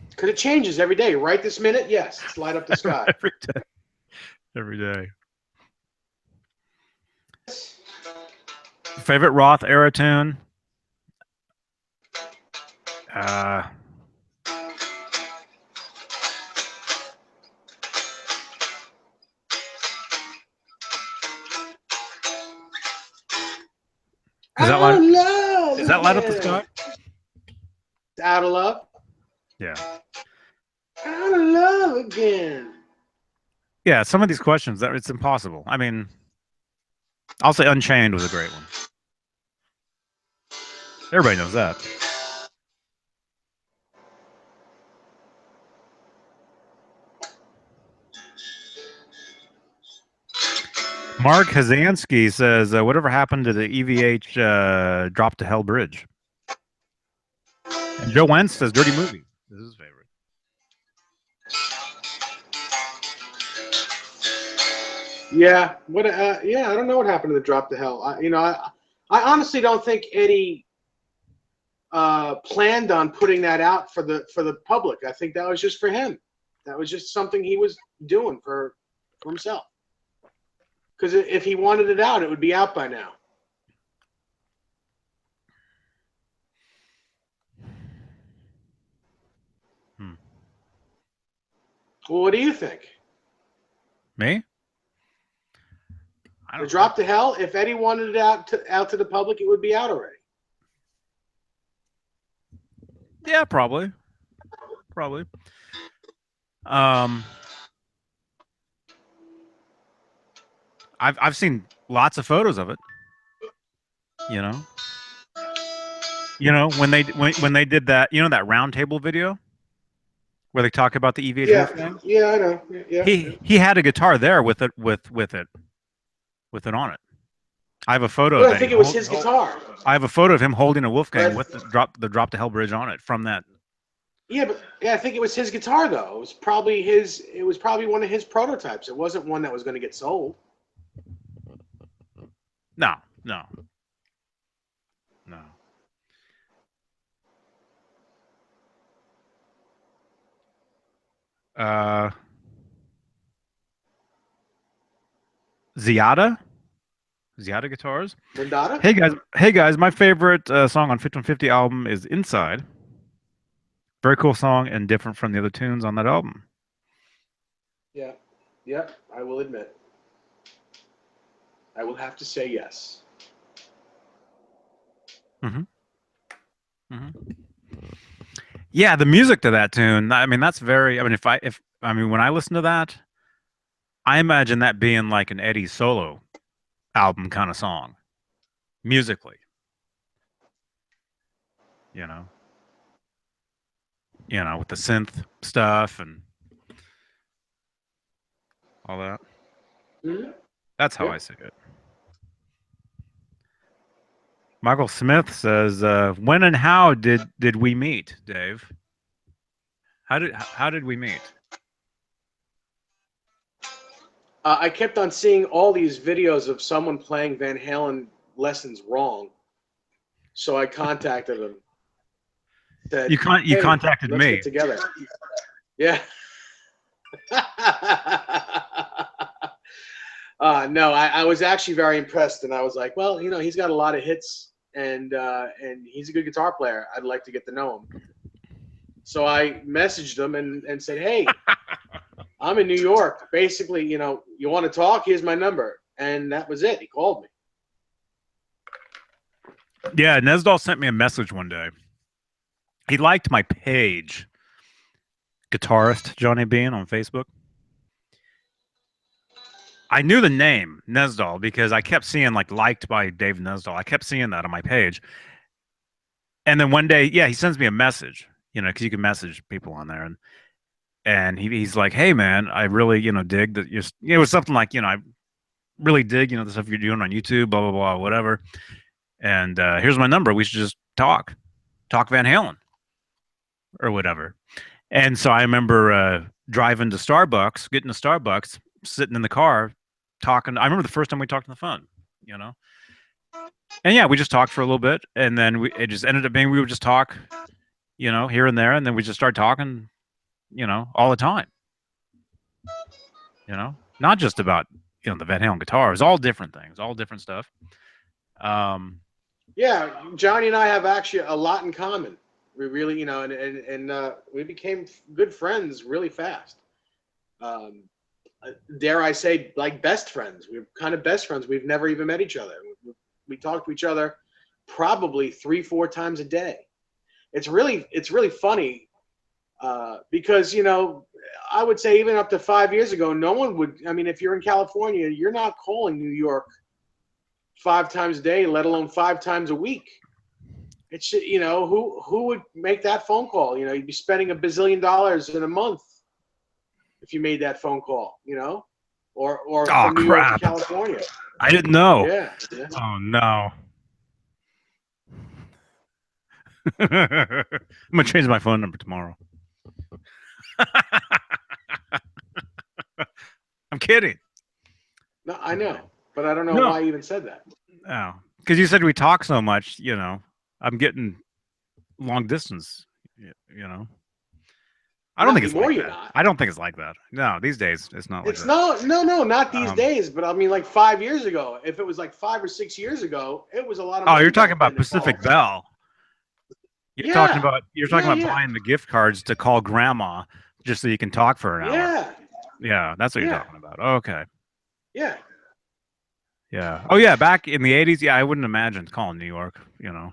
Because it changes every day. Right this minute, yes, it's Light Up the Sky. Every day. Every day. Favorite Roth era tune? Is that Out of light? love Is that Light Up the again. Sky? Out of love. Yeah. Out of love again. Yeah, some of these questions, it's impossible. I mean, I'll say Unchained was a great one. Everybody knows that. Mark Hazansky says, whatever happened to the EVH Drop to Hell Bridge? And Joe Wentz says, Dirty Movie. This is his favorite. Yeah. What? Yeah. I don't know what happened to the Drop to Hell. I honestly don't think Eddie planned on putting that out for the public. I think that was just for him. That was just something he was doing for himself. Because if he wanted it out, it would be out by now. Well, what do you think? Me? The Drop to Hell, if Eddie wanted it out to the public, it would be out already. Yeah, probably. I've seen lots of photos of it. When they did that, that round table video where they talk about the EVH Wolfgang. Yeah, I know. Yeah. He had a guitar there with it on it. I have a photo of I think it was his guitar. I have a photo of him holding a Wolfgang with the drop to Hell bridge on it from that Yeah, but yeah, I think it was his guitar though. It was probably his. It was probably one of his prototypes. It wasn't one that was going to get sold. No, no, no. Uh, Ziada guitars. Mondada? Hey guys, my favorite song on 5150 album is Inside. Very cool song and different from the other tunes on that album. Yeah, yeah. I will admit. I will have to say yes. Mm-hmm. Mm-hmm. Yeah, the music to that tune. I mean, that's very. I mean, if I mean when I listen to that, I imagine that being like an Eddie solo album kind of song, musically. You know, with the synth stuff and all that. Mm-hmm. That's how Yeah. I see it. Michael Smith says, "When and how did we meet, Dave? How did we meet?" I kept on seeing all these videos of someone playing Van Halen lessons wrong, so I contacted him. Said, You "Hey, contacted let's me. get together." Yeah. No, I was actually very impressed, and I was like, well, he's got a lot of hits, and he's a good guitar player. I'd like to get to know him. So I messaged him and said, hey, I'm in New York. Basically, you want to talk? Here's my number. And that was it. He called me. Yeah, Nesdal sent me a message one day. He liked my page, guitarist Johnny Beane on Facebook. I knew the name Nesdal because I kept seeing liked by Dave Nesdal. I kept seeing that on my page. And then one day, yeah, he sends me a message, because you can message people on there, and he's like, "Hey man, I really, dig that you're." It was something like, I really dig, the stuff you're doing on YouTube, blah blah blah, whatever. And here's my number. We should just talk Van Halen or whatever. And so I remember driving to Starbucks, getting to Starbucks, sitting in the car, talking. I remember the first time we talked on the phone, And yeah, we just talked for a little bit, and then it just ended up being we would just talk, here and there, and then we just started talking, all the time. Not just about the Van Halen guitar. It was all different things, all different stuff. Yeah, Johnny and I have actually a lot in common. We really, and we became good friends really fast. Dare I say, like best friends. We're kind of best friends. We've never even met each other. We talk to each other probably 3-4 times a day. It's really funny because I would say even up to 5 years ago, no one would. I mean, if you're in California, you're not calling New York 5 times a day, let alone 5 times a week. It's who would make that phone call? You'd be spending $1 bazillion in a month if you made that phone call. Or from New York to California. I didn't know. Yeah. Oh no. I'm gonna change my phone number tomorrow. I'm kidding. No, I know, but I don't know why I even said that. Oh, because you said we talk so much. I'm getting long distance. I don't think it's like that. I don't think it's like that. No, these days it's not. It's not. No, not these days. But I mean, like 5 years ago. If it was like 5 or 6 years ago, it was a lot of. Oh, you're talking about Pacific Bell. You're talking about buying the gift cards to call grandma just so you can talk for an hour. Yeah, that's what you're talking about. Okay. Yeah. Yeah. Oh yeah, back in the 80s, yeah, I wouldn't imagine calling New York, a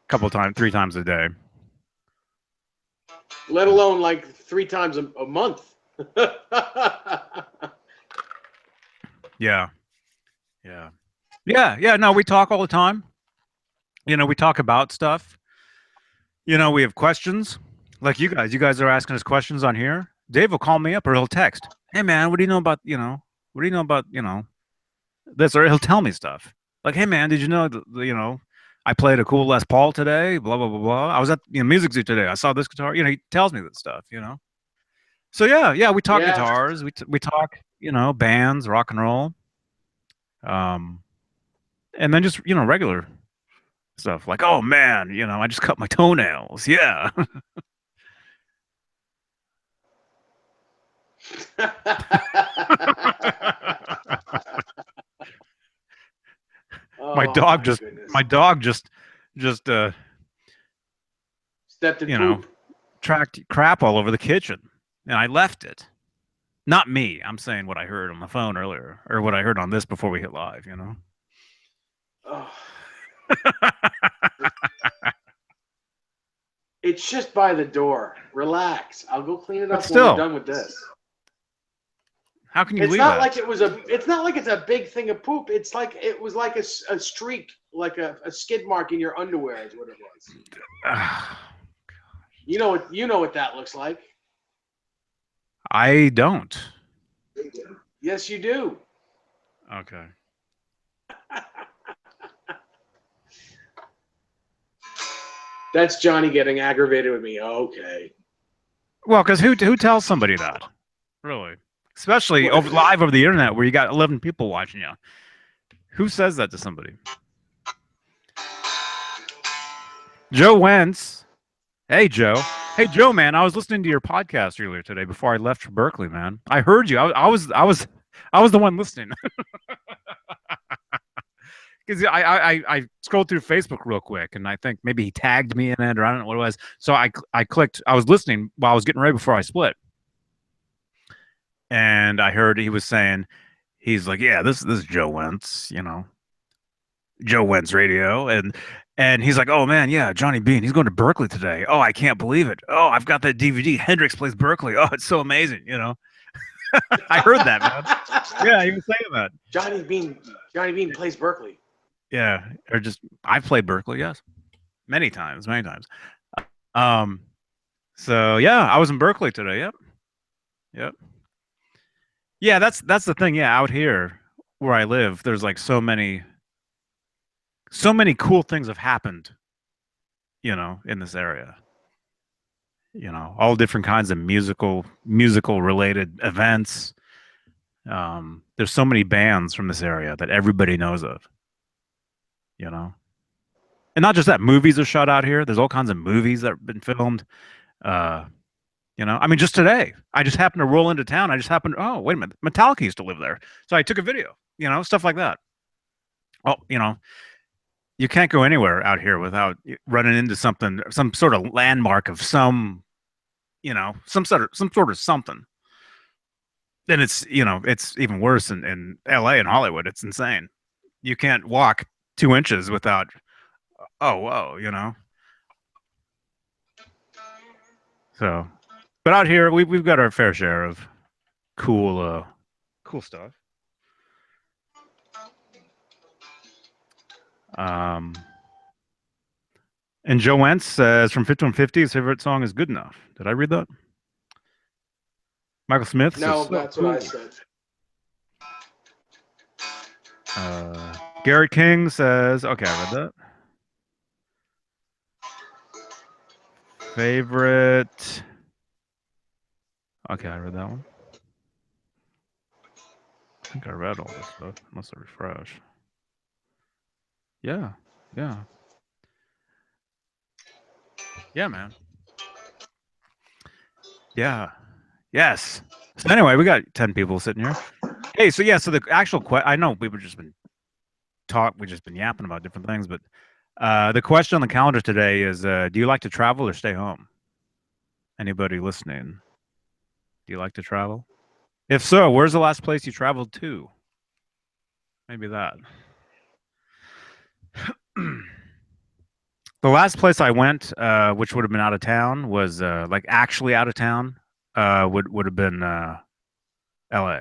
couple times, 3 times a day. Let alone like 3 times a month. Yeah. Yeah. Yeah, yeah, no, we talk all the time. We talk about stuff. We have questions. Like you guys are asking us questions on here. Dave will call me up or he'll text. Hey man, what do you know about, what do you know about, this? Or he'll tell me stuff. Like, hey man, did you know I played a cool Les Paul today. Blah blah blah blah. I was at music zoo today. I saw this guitar. He tells me this stuff. So yeah, we talk Yeah. guitars. We talk bands, rock and roll, um, and then just regular stuff like, oh man, I just cut my toenails. Yeah. my Oh dog my just goodness. my dog just Stepped in you know poop. tracked crap all over the kitchen, and I left it. Not me. I'm saying what I heard on the phone earlier, or what I heard on this before we hit live. Oh. It's just by the door. Relax. I'll go clean it But up when we're still, done with this. how can you It's leave not that? like it was a. It's not like it's a big thing of poop. It's like it was like a streak, like a skid mark in your underwear is what it was. You know what that looks like. I don't. Yes, you do. Okay. That's Johnny getting aggravated with me. Okay. Well, because who tells somebody that? Really? Especially live over the internet where you got 11 people watching you. Who says that to somebody? Joe Wentz. Hey, Joe. Hey, Joe, man. I was listening to your podcast earlier today before I left for Berkeley, man. I heard you. I was the one listening. Because I scrolled through Facebook real quick, and I think maybe he tagged me in it, or I don't know what it was. So I clicked. I was listening while I was getting ready before I split, and I heard he was saying, he's like, yeah, this is Joe Wentz, Joe Wentz Radio, and he's like, oh man, yeah, Johnny Beane, he's going to Berkeley today. Oh, I can't believe it. Oh, I've got that DVD. Hendrix plays Berkeley. Oh, it's so amazing. I heard that, man. Yeah, he was saying that. Johnny Beane plays Berkeley. Yeah, or just I've played Berkeley, yes, many times. So yeah, I was in Berkeley today. Yep. Yeah, that's the thing. Yeah, out here where I live, there's like so many cool things have happened, in this area. All different kinds of musical related events. There's so many bands from this area that everybody knows of. And not just that, movies are shot out here. There's all kinds of movies that have been filmed. I mean, just today, I just happened to roll into town. Oh, wait a minute, Metallica used to live there. So I took a video, stuff like that. Oh, you can't go anywhere out here without running into some sort of landmark of some sort of something. Then it's even worse in LA and Hollywood. It's insane. You can't walk 2 inches without, oh, whoa. So, but out here, we've got our fair share of cool stuff. And Joe Wentz says from 5150, his favorite song is Good Enough. Did I read that? Michael Smith No, says, that's what I said. Garrett King says, okay, I read that. Favorite. Okay, I read that one. I think I read all this stuff, unless I refresh. Yeah. Yeah, man. Yeah. Yes. So anyway, we got 10 people sitting here. Hey, so yeah, so the actual I know we've just been yapping about different things, but the question on the calendar today is, do you like to travel or stay home? Anybody listening? Do you like to travel? If so, where's the last place you traveled to? Maybe that. The last place I went, which would have been out of town, was like actually out of town, would have been LA.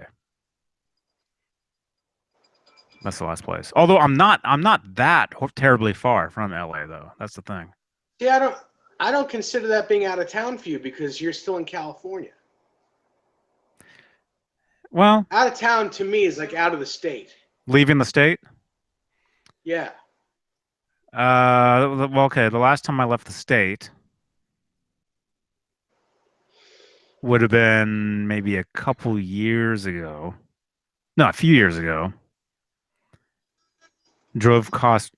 That's the last place. Although I'm not that terribly far from LA though. That's the thing. Yeah, I don't consider that being out of town for you because you're still in California. Well, out of town to me is like out of the state. Leaving the state? Yeah. Well, okay. The last time I left the state would have been maybe a couple years ago. No, a few years ago. Drove cross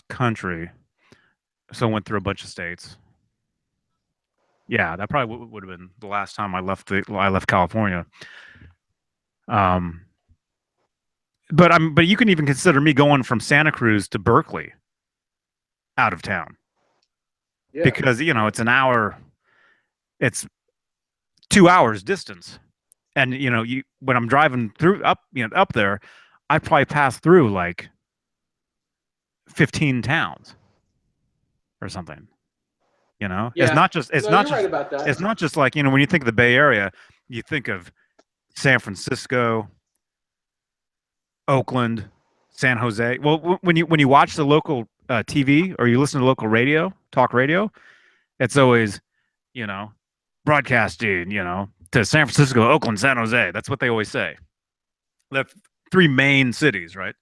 country, so went through a bunch of states. Yeah, that probably would have been the last time I left California. Um, but you can even consider me going from Santa Cruz to Berkeley out of town Yeah. because it's an hour, it's 2 hours distance, and you when I'm driving through up there, I probably pass through like 15 towns or something. It's Yeah. not just No, you're right about that. it's not just like when you think of the Bay Area, you think of San Francisco, Oakland, San Jose. Well, when you watch the local TV or you listen to local talk radio, it's always you know broadcasting to San Francisco, Oakland, San Jose. That's what they always say. The three main cities, right?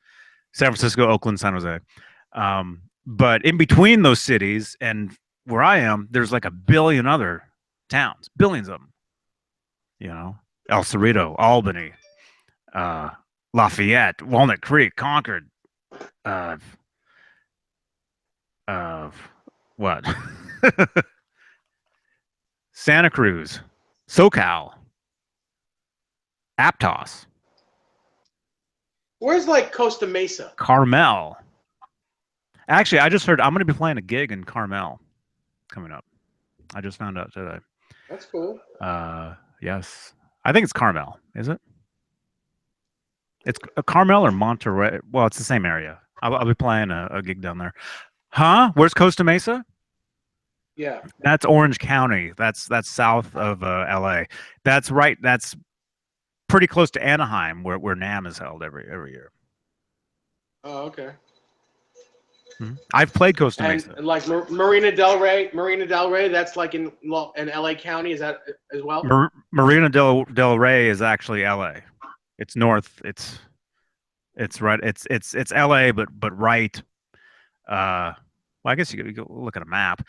San Francisco, Oakland, San Jose. But in between those cities and where I am, there's like a billion other towns, billions of them. El Cerrito, Albany, uh, Lafayette, Walnut Creek, Concord, uh, uh, what? Santa Cruz, SoCal, Aptos, Where's like Costa Mesa? Carmel. Actually, I just heard I'm going to be playing a gig in Carmel coming up. I just found out today. That's cool. Yes. I think it's Carmel. Is it? It's Carmel or Monterey. Well, it's the same area. I'll be playing a gig down there. Huh? Where's Costa Mesa? Yeah. That's Orange County. That's south of LA. That's right. That's pretty close to Anaheim, where NAMM is held every year. Oh, okay. I've played Costa And Mesa. like Marina Del Rey, that's like in LA County. Is that as well? Marina Del Rey is actually LA. It's north. It's right. It's LA, but right. Well, I guess you could go look at a map.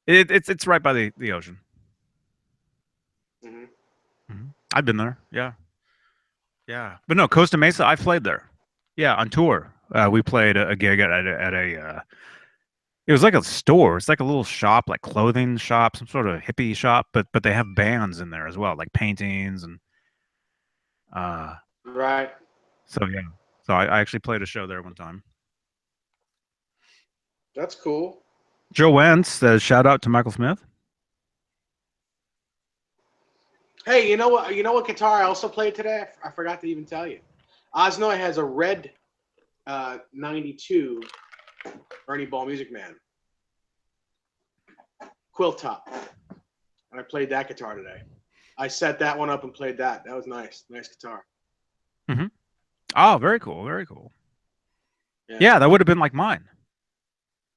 It's right by the ocean. I've been there. Yeah. But no, Costa Mesa. I've played there. Yeah, on tour. We played a gig at a. It was like a store. It's like a little shop, like clothing shop, some sort of hippie shop. But they have bands in there as well, like paintings and. Right. So yeah. So I actually played a show there one time. That's cool. Joe Wentz says, "Shout out to Michael Smith." Hey, you know what? You know what guitar I also played today? I forgot to even tell you. Osnoy has a red 92 Ernie Ball Music Man quilt top, and I played that guitar today. I set that one up and played that. That was nice. Nice guitar. Oh, very cool. Very cool. Yeah, that would have been like mine.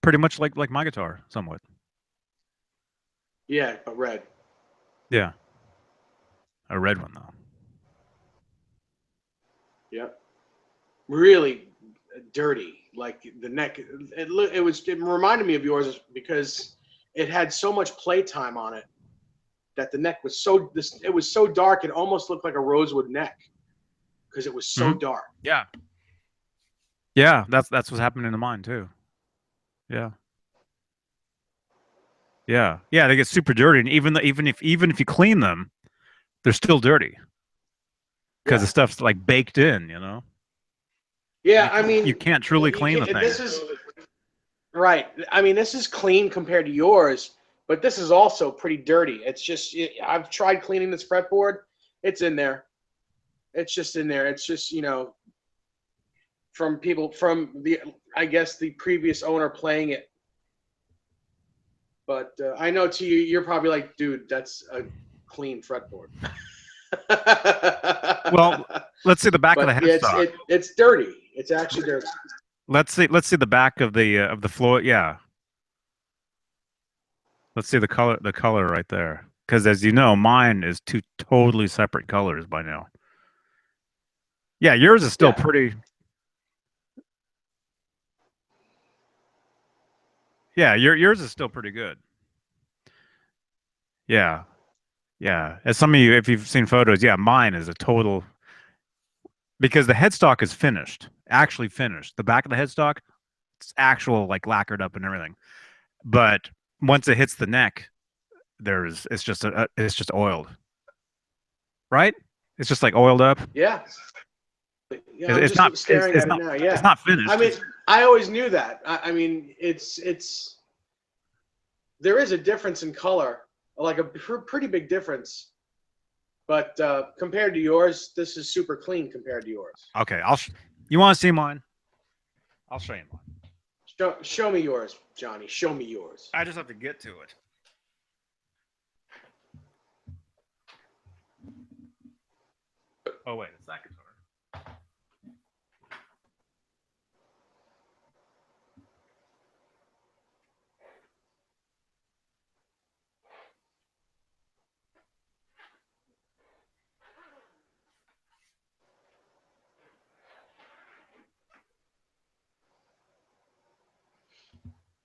Pretty much like my guitar, somewhat. Yeah, but red. Yeah. A red one though. Yep. Really dirty. Like the neck. It reminded me of yours because it had so much playtime on it that the neck was it was so dark it almost looked like a rosewood neck because it was so dark. Yeah. Yeah, that's what's happening to mine too. Yeah. Yeah. Yeah, they get super dirty, and even if you clean them, they're still dirty. Because the stuff's like baked in, Yeah, I mean, you can't truly clean the thing. This is right. I mean, this is clean compared to yours, but this is also pretty dirty. It's just I've tried cleaning this fretboard. It's in there. It's just in there. It's just from I guess the previous owner playing it. But I know to you, you're probably like, dude, that's a clean fretboard. Well, let's see the back of the headstock. It's dirty. It's actually dirty. Let's see the back of the floor. Yeah. Let's see the color right there. Because as you know, mine is two totally separate colors by now. Yeah, yours is still pretty. Yeah, yours is still pretty good. Yeah, yeah. As some of you, if you've seen photos, yeah, mine is a total because the headstock is finished, actually finished. The back of the headstock, it's actual like lacquered up and everything. But once it hits the neck, it's just oiled, right? It's just like oiled up. Yeah. Yeah, I'm It's not just staring at it now. it's Yeah. not I finished. mean, I always knew that. I mean, there is a difference in color, like a pretty big difference. But compared to yours, this is super clean compared to yours. Okay, you want to see mine? I'll show you mine. Show me yours, Johnny. Show me yours. I just have to get to it. Oh wait, it's that guitar.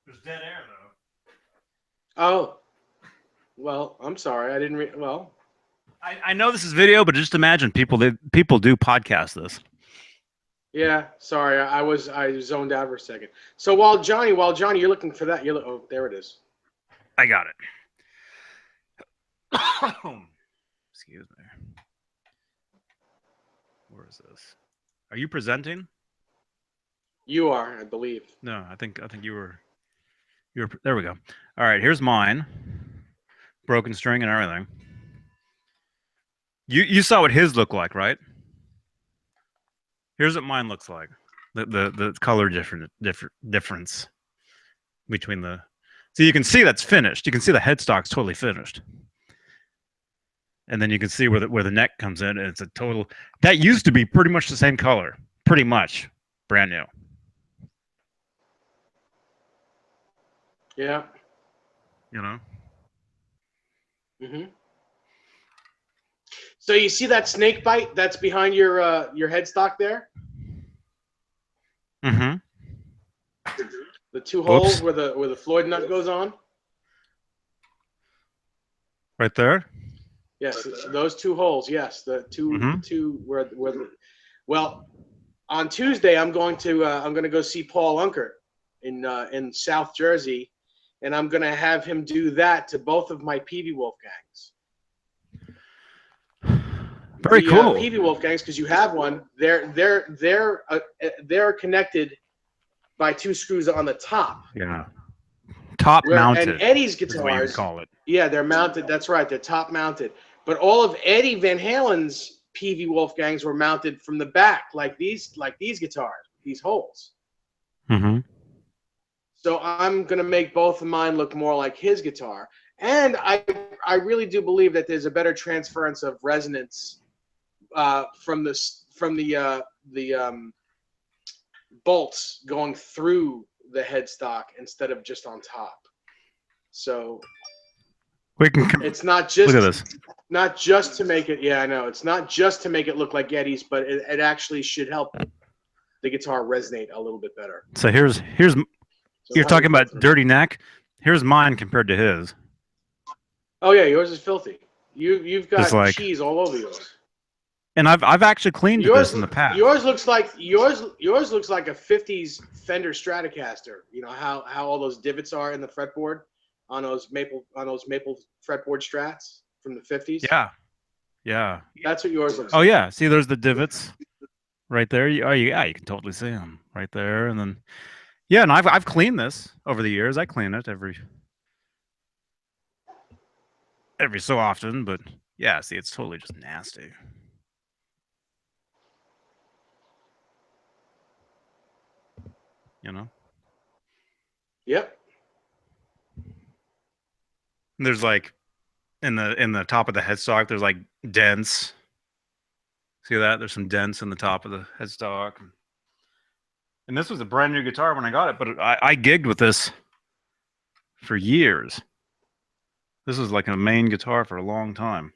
There's dead air though. Oh, well, I'm sorry. I didn't. Well, I know this is video, but just imagine people do podcast this. yeah. Sorry, I zoned out for a second. So while Johnny, you're looking for that, oh, there it is. I got it. Excuse me. Where is this? Are you presenting? You are, I believe. No, I think you were. There we go. All right, here's mine. Broken string and everything. You saw what his looked like, right? Here's what mine looks like. The color difference between the. So you can see that's finished. You can see the headstock's totally finished. And then you can see where the neck comes in, and it's a total. That used to be pretty much the same color, pretty much, brand new. Yeah. You know. Mhm. So you see that snake bite that's behind your headstock there? Mm-hmm. The two holes where the Floyd nut goes on? Right there. Yes, those two holes. Yes, the two where well, on Tuesday I'm going to go see Paul Unkert in South Jersey, and I'm going to have him do that to both of my Peavey Wolfgangs. Very cool. Peavey Wolfgangs, because you have one. They're connected by two screws on the top. Yeah. Top mounted. And Eddie's Is what you guitars, call it. yeah, they're mounted. That's right, they're top mounted. But all of Eddie Van Halen's Peavey Wolfgangs were mounted from the back, like these guitars, these holes. Mm-hmm. So I'm gonna make both of mine look more like his guitar, and I really do believe that there's a better transference of resonance from the bolts going through the headstock instead of just on top. So We can. it's not just Look at this. not just to make it. Yeah, I know. It's not just to make it look like Eddie's, but it actually should help the guitar resonate a little bit better. So here's you're talking about dirty neck. Here's mine compared to his. Oh yeah, yours is filthy. You've got like, cheese all over yours. And I've actually cleaned this in the past. Yours looks like a '50s Fender Stratocaster. You know how all those divots are in the fretboard on those maple fretboard Strats from the '50s. Yeah, yeah. That's what yours looks Oh like. yeah. See, there's the divots right there. Yeah, you can totally see them right there. And then, yeah, and I've cleaned this over the years. I clean it every so often, but yeah, see, it's totally just nasty. You know. Yep. And there's like in the top of the headstock, there's like dents. See that? There's some dents in the top of the headstock. And this was a brand new guitar when I got it, but I gigged with this for years. This was like a main guitar for a long time.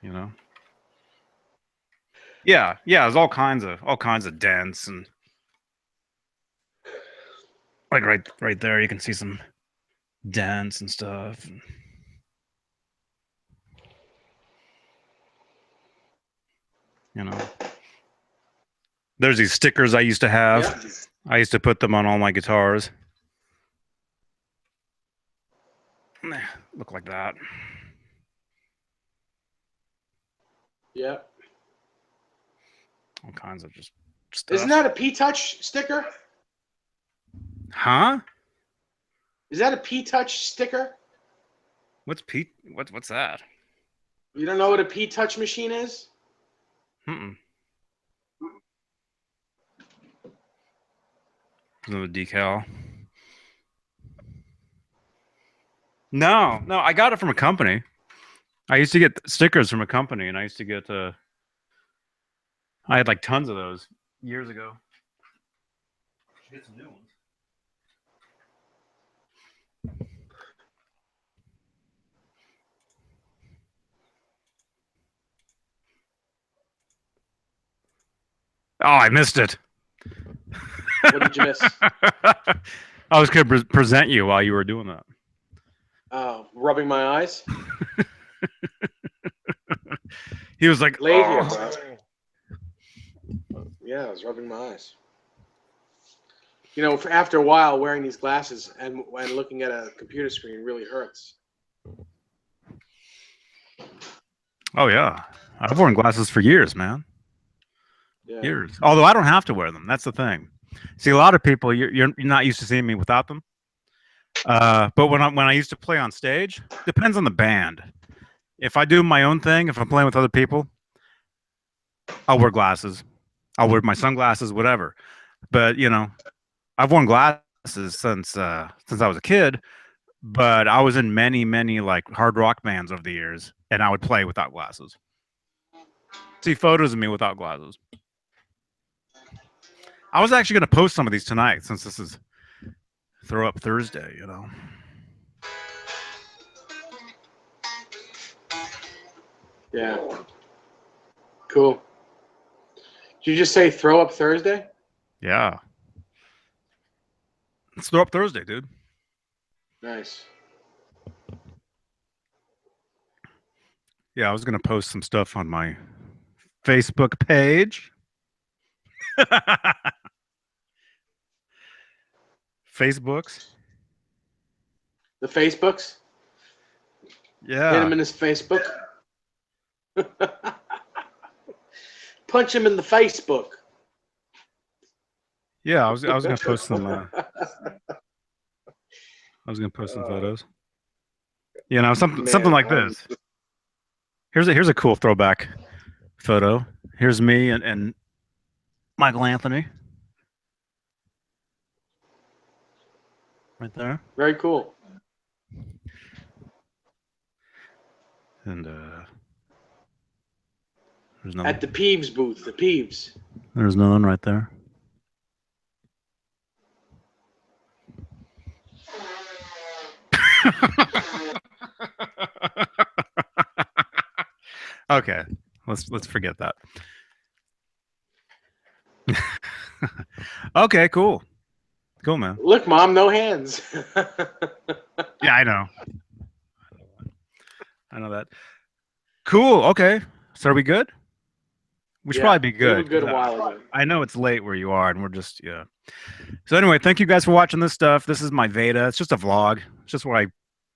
You know? Yeah, there's all kinds of dents and Like right there, you can see some dents and stuff. You know, there's these stickers I used to have. Yeah. I used to put them on all my guitars. Look like that. Yeah. All kinds of just stuff. Isn't that a P-Touch sticker? Huh? Is that a P-Touch sticker? What's Pete? What's that? You don't know what a P-Touch machine is? Mm-mm. Another decal. No, I got it from a company. I used to get stickers from a company, and I used to get. I had like tons of those years ago. Get some new ones. Oh, I missed it. What did you miss? I was going to present you while you were doing that. Oh, rubbing my eyes? He was like, Late oh. here, bro. Yeah, I was rubbing my eyes. You know, after a while, wearing these glasses and looking at a computer screen really hurts. Oh, yeah. I've worn glasses for years, man. Yeah. Years. Although I don't have to wear them. That's the thing. See, a lot of people, you're not used to seeing me without them. But when I used to play on stage, depends on the band. If I do my own thing, if I'm playing with other people, I'll wear glasses. I'll wear my sunglasses, whatever. But you know, I've worn glasses since I was a kid. But I was in many like hard rock bands over the years, and I would play without glasses. See photos of me without glasses. I was actually going to post some of these tonight, since this is Throw Up Thursday. You know. Yeah. Cool. Did you just say Throw Up Thursday? Yeah. It's Throw Up Thursday, dude. Nice. Yeah, I was going to post some stuff on my Facebook page. Facebooks. The Facebooks? Yeah. Hit him in his Facebook. Punch him in the Facebook. Yeah, I was gonna post some. I was gonna post some photos. You know, something like this. Here's a cool throwback photo. Here's me and Michael Anthony. Right there. Very cool. And there's another. At the Peeves booth, the Peeves. There's another one right there. Okay, let's forget that. Okay, cool, man. Look, Mom, no hands. Yeah, I know. I know that. Cool. Okay, so are we good? We should probably be good. We were good a while ago. I know it's late where you are, and we're just So anyway, thank you guys for watching this stuff. This is my VEDA. It's just a vlog. It's just where I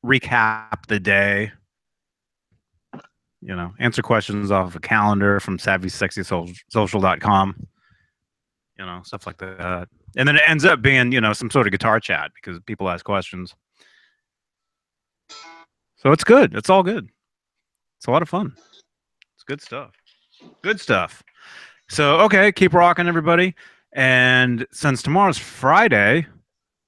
recap the day. You know, answer questions off of a calendar from SavvySexySocial.com. You know, stuff like that. And then it ends up being, you know, some sort of guitar chat because people ask questions. So it's good. It's all good. It's a lot of fun. It's good stuff. Good stuff. So, okay, keep rocking, everybody. And since tomorrow's Friday,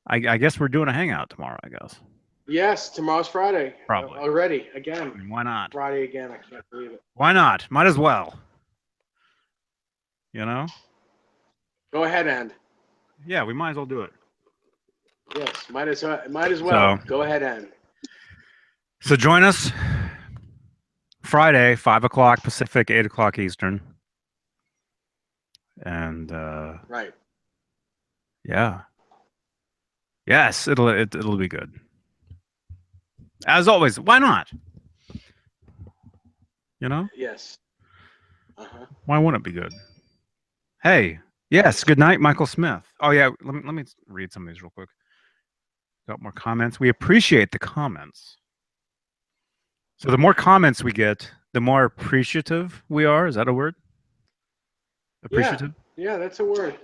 I guess we're doing a hangout tomorrow, I guess. Yes, tomorrow's Friday. Probably. Already, I again. mean, why not? Friday again. I can't believe it. Why not? Might as well. You know? Go ahead, and. Yeah, we might as well do it. Yes, might as well. So- Go ahead, and. So join us Friday, 5 o'clock Pacific, 8 o'clock Eastern. And Right. yeah. Yes, it'll be good. As always, why not? You know, Yes. Uh-huh. why wouldn't it be good? Hey, yes. Good night, Michael Smith. Oh yeah, let me read some of these real quick. Got more comments. We appreciate the comments. So the more comments we get, the more appreciative we are. Is that a word? Yeah. Appreciative. Yeah, that's a word.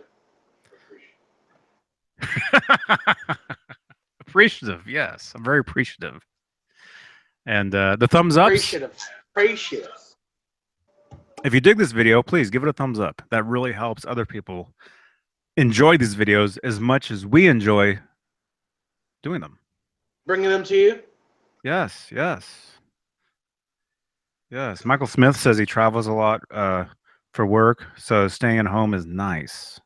Appreciative. Yes, I'm very appreciative. And the thumbs ups. Appreciative. Appreciative. If you dig this video, please give it a thumbs up. That really helps other people enjoy these videos as much as we enjoy doing them. Bringing them to you. Yes, yes, yes. Michael Smith says he travels a lot for work, so staying at home is nice.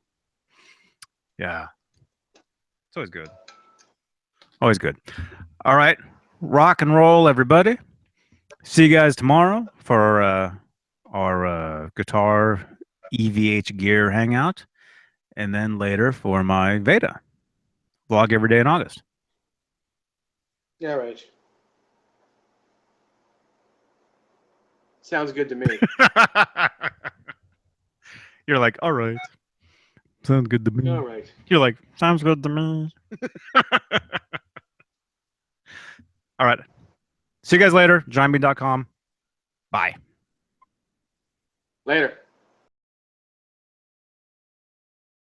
Yeah, it's always good. Always good. All right, rock and roll, everybody. See you guys tomorrow for our guitar EVH gear hangout, and then later for my VEDA vlog every day in August. Yeah, right. Sounds good to me. You're like, all right, sounds good to me. All right. You're like, sounds good to me. All right. See you guys later. JohnBean.com. Bye. Later.